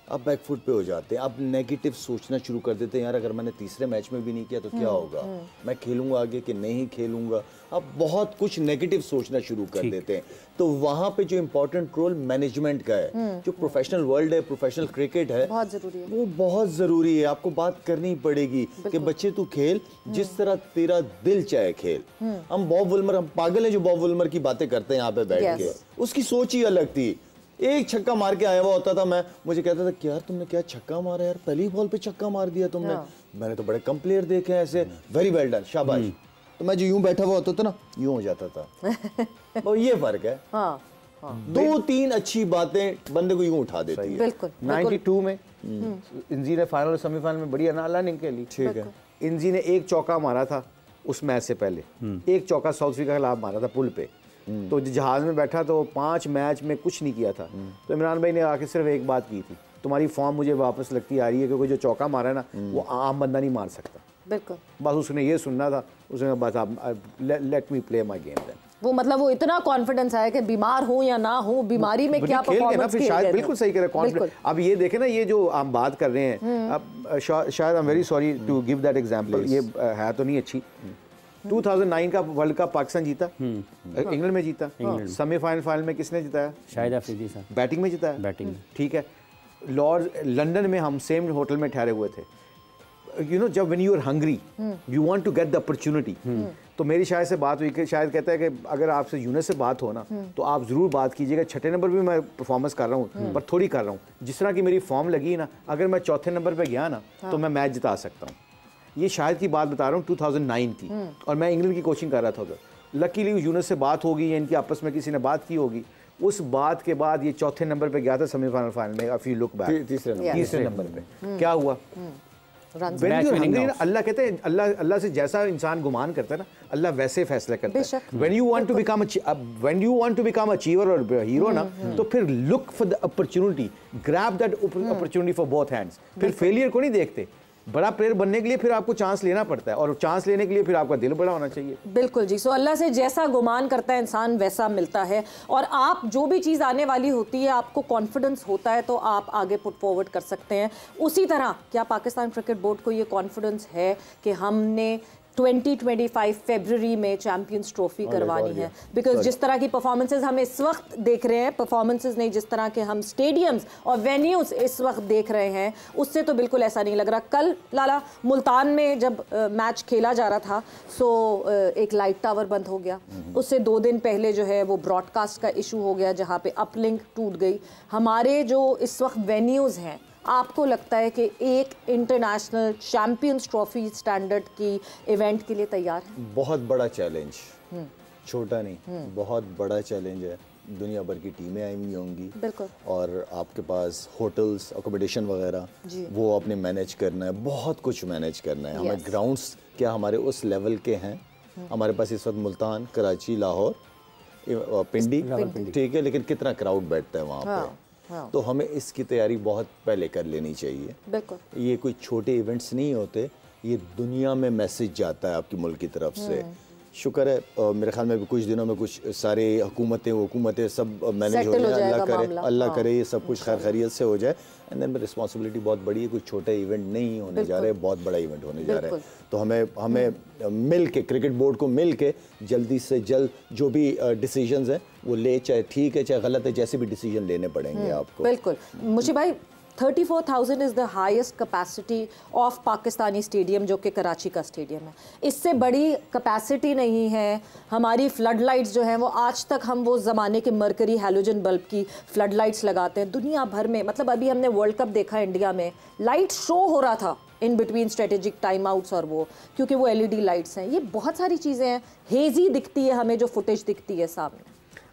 आप बैकफुट पे हो जाते हैं, आप नेगेटिव सोचना शुरू कर देते हैं, यार अगर मैंने तीसरे मैच में भी नहीं किया तो क्या होगा, मैं खेलूंगा आगे कि नहीं खेलूंगा, आप बहुत कुछ नेगेटिव सोचना शुरू कर देते हैं। तो वहां पे जो इम्पोर्टेंट रोल मैनेजमेंट का है, जो प्रोफेशनल वर्ल्ड है, प्रोफेशनल क्रिकेट है, बहुत जरूरी है, वो बहुत जरूरी है। आपको बात करनी पड़ेगी कि बच्चे तू खेल जिस तरह तेरा दिल चाहे खेल। हम बॉब वुल्मर, हम पागल हैं जो बॉब वुल्मर की बातें करते हैं यहाँ पे बैठ के, उसकी सोच ही अलग थी। एक छक्का मार के आया हुआ होता था, मैं मुझे कहता था कि यार तुमने क्या छक्का मारा यार, पहली बॉल पे छक्का मार दिया तुमने। मैंने तो बड़े कम प्लेयर देखे हैं ऐसे, वेरी वेल डन, शाबाश। तो मैं जो यूं बैठा हुआ होता था ना, यूं हो जाता था। और ये फर्क है। 2-3 अच्छी बातें बंदे को यूं उठा देती है। बिल्कुल। 92 में इंजी ने फाइनल और सेमीफाइनल में बढ़िया नाला निकली। ठीक है, इंजी ने 1 चौका मारा था उस मैच से पहले, 1 चौका साउथ अफ्रीका के खिलाफ मारा था पुल पे। तो जहाज में बैठा तो 5 मैच में कुछ नहीं किया था। तो इमरान भाई ने आके सिर्फ एक बात की थी, तुम्हारी फॉर्म मुझे वापस लगती आ रही है, क्योंकि जो चौका मारा है ना वो आम बंदा नहीं मार सकता। बिल्कुल, बस उसने ये सुनना था, उसने बस आप let me play my game then. वो मतलब वो इतना कॉन्फिडेंस है कि बीमार हो या ना हो, बीमारी में क्या परफॉर्मेंस फिर शायद बिल्कुल सही कह रहे हैं। अब ये देखें ना, ये जो हम बात कर रहे हैं, अब शायद I am very sorry to give that example, ये है तो नहीं अच्छी। 2009 का वर्ल्ड कप पाकिस्तान जीता, इंग्लैंड में जीता, सेमीफाइनल में किसने जिताया? शाहिद अफरीदी साहब, बैटिंग में जिताया, बैटिंग में। ठीक है, लॉर्ड्स लंदन में हम सेम होटल में ठहरे हुए थे। यू नो, जब when you are hungry you want to get the opportunity. तो मेरी शायद से बात हुई कि शायद कहता है कि अगर आपसे यूनुस से बात हो ना तो आप ज़रूर बात कीजिएगा, 6ठे नंबर भी मैं परफॉर्मेंस कर रहा हूँ, पर थोड़ी कर रहा हूँ, जिस तरह की मेरी फॉर्म लगी ना, अगर मैं 4थे नंबर पर गया ना तो मैं मैच जिता सकता हूँ। ये शायद की बात बता रहा हूँ 2009 की, और मैं इंग्लैंड की कोचिंग कर रहा था उधर। लकीली यूनुस से बात होगी या इनकी आपस में किसी ने बात की होगी। उस बात के बाद ये 4थे नंबर पे गया था सेमीफाइनल फाइनल में। इफ यू लुक बैक, तीसरे नंबर पे क्या हुआ? अल्लाह कहते हैं, अल्लाह से जैसा इंसान गुमान करता है ना, अल्लाह वैसे फैसला करता है। When you want to become achiever और हीरो ना, तो फिर look for the opportunity, grab that opportunity for both hands. फिर फेलियर को नहीं देखते। बड़ा प्लेयर बनने के लिए फिर आपको चांस लेना पड़ता है, और चांस लेने के लिए फिर आपका दिल बड़ा होना चाहिए। बिल्कुल जी। सो अल्लाह से जैसा गुमान करता है इंसान वैसा मिलता है, और आप जो भी चीज़ आने वाली होती है आपको कॉन्फिडेंस होता है तो आप आगे पुट फॉरवर्ड कर सकते हैं। उसी तरह क्या पाकिस्तान क्रिकेट बोर्ड को ये कॉन्फिडेंस है कि हमने 2025 फरवरी में चैंपियंस ट्रॉफी करवानी है, बिकॉज जिस तरह की परफॉर्मेंसेज हम इस वक्त देख रहे हैं, परफॉर्मेंसेज नहीं, जिस तरह के हम स्टेडियम्स और वेन्यूज इस वक्त देख रहे हैं, उससे तो बिल्कुल ऐसा नहीं लग रहा। कल लाला मुल्तान में जब मैच खेला जा रहा था, सो एक लाइट टावर बंद हो गया, उससे 2 दिन पहले जो है वो ब्रॉडकास्ट का इशू हो गया जहाँ पे अपलिंक टूट गई। हमारे जो इस वक्त वेन्यूज़ हैं, आपको लगता है कि एक इंटरनेशनल चैंपियंस ट्रॉफी स्टैंडर्ड की इवेंट के लिए तैयार है? बहुत बड़ा चैलेंज, छोटा नहीं, बहुत बड़ा चैलेंज है। दुनिया भर की टीमें आई हुई होंगी, बिल्कुल, और आपके पास होटल्स, अकोमोडेशन वगैरह, वो आपने मैनेज करना है, बहुत कुछ मैनेज करना है। हमें ग्राउंड्स क्या हमारे उस लेवल के हैं? हमारे पास इस वक्त मुल्तान, कराची, लाहौर, पिंडी, ठीक है, लेकिन कितना क्राउड बैठता है वहाँ पे? तो हमें इसकी तैयारी बहुत पहले कर लेनी चाहिए। बिल्कुल, ये कोई छोटे इवेंट्स नहीं होते, ये दुनिया में मैसेज जाता है आपकी मुल्क की तरफ से। शुक्र है मेरे ख्याल में भी कुछ दिनों में कुछ सारे हुकूमतें सब मैनेज हो जाए, अल्लाह करे ये सब कुछ खैर खैरियत से हो जाए। एंड देन रिस्पॉन्सिबिलिटी बहुत बड़ी है, कोई छोटा इवेंट नहीं होने जा रहा है, बहुत बड़ा इवेंट होने जा रहा है। तो हमें मिल के, क्रिकेट बोर्ड को मिल के जल्दी से जल्द जो भी डिसीजंस हैं वो ले, चाहे ठीक है चाहे गलत है, जैसे भी डिसीजन लेने पड़ेंगे आपको। बिल्कुल मुझे भाई, 34,000 is the highest capacity of Pakistani stadium, जो कि कराची का स्टेडियम है। इससे बड़ी कैपेसिटी नहीं है। हमारी फ्लड लाइट्स जो हैं वो आज तक हम वो ज़माने के मरकरी हैलोजन बल्ब की फ्लड लाइट्स लगाते हैं दुनिया भर में। मतलब अभी हमने वर्ल्ड कप देखा इंडिया में, लाइट शो हो रहा था in between strategic time outs, और वो क्योंकि वो LED लाइट्स हैं। ये बहुत सारी चीज़ें हैं, हेजी दिखती है हमें जो फुटेज दिखती है सामने।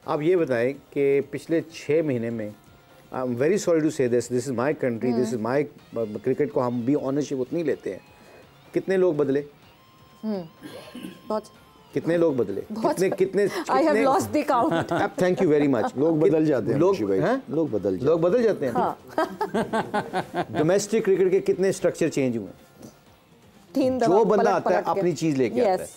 आप ये बताएं कि पिछले 6 महीने में, I am very sorry to say this is my country, this is my cricket को हम भी ऑनरशिप उतनी लेते हैं, कितने लोग बदले? बहुत। कितने लोग बदले? कितने I have lost the count. Thank you very much. लोग बदल जाते हैं, लोग बदल जाते हैं। डोमेस्टिक क्रिकेट के कितने स्ट्रक्चर चेंज हुए? 3 दफा जो बंदा आता है अपनी चीज़ लेके आता है।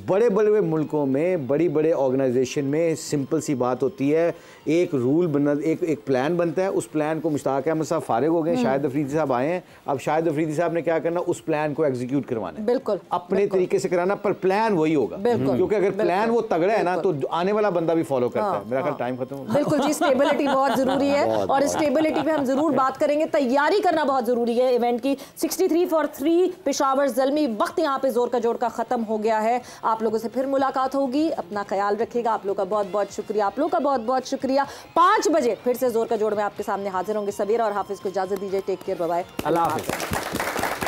बड़े बड़े मुल्कों में, बड़ी बड़े ऑर्गेनाइजेशन में सिंपल सी बात होती है, एक रूल बना, एक प्लान बनता है, उस प्लान को मुश्ताक अहमद साहब फारिग हो गए, शाहिद अफरीदी साहब आए हैं। अब शाहिद अफरीदी साहब ने क्या करना, उस प्लान को एग्जीक्यूट करवाना है, बिल्कुल अपने तरीके से कराना, पर प्लान वही होगा, क्योंकि अगर प्लान वो तगड़ा है ना तो आने वाला बंदा भी फॉलो करता है। मेरा ख्याल टाइम खत्म हो गया। बिल्कुल जी, स्टेबिलिटी बहुत जरूरी है, और स्टेबिलिटी पे हम जरूर बात करेंगे। तैयारी करना बहुत जरूरी है इवेंट की। 63 for 3 पेशावर ज़ल्मी। वक्त यहाँ पे जोर का जोड़ का खत्म हो गया है। आप लोगों से फिर मुलाकात होगी, अपना ख्याल रखिएगा। आप लोग का बहुत बहुत शुक्रिया, आप लोग का बहुत बहुत शुक्रिया। 5 बजे फिर से जोर का जोड़ में आपके सामने हाजिर होंगे। सबीर और हाफिज को इजाजत दीजिए। टेक केयर, बाय बाय, अल्लाह हाफिज।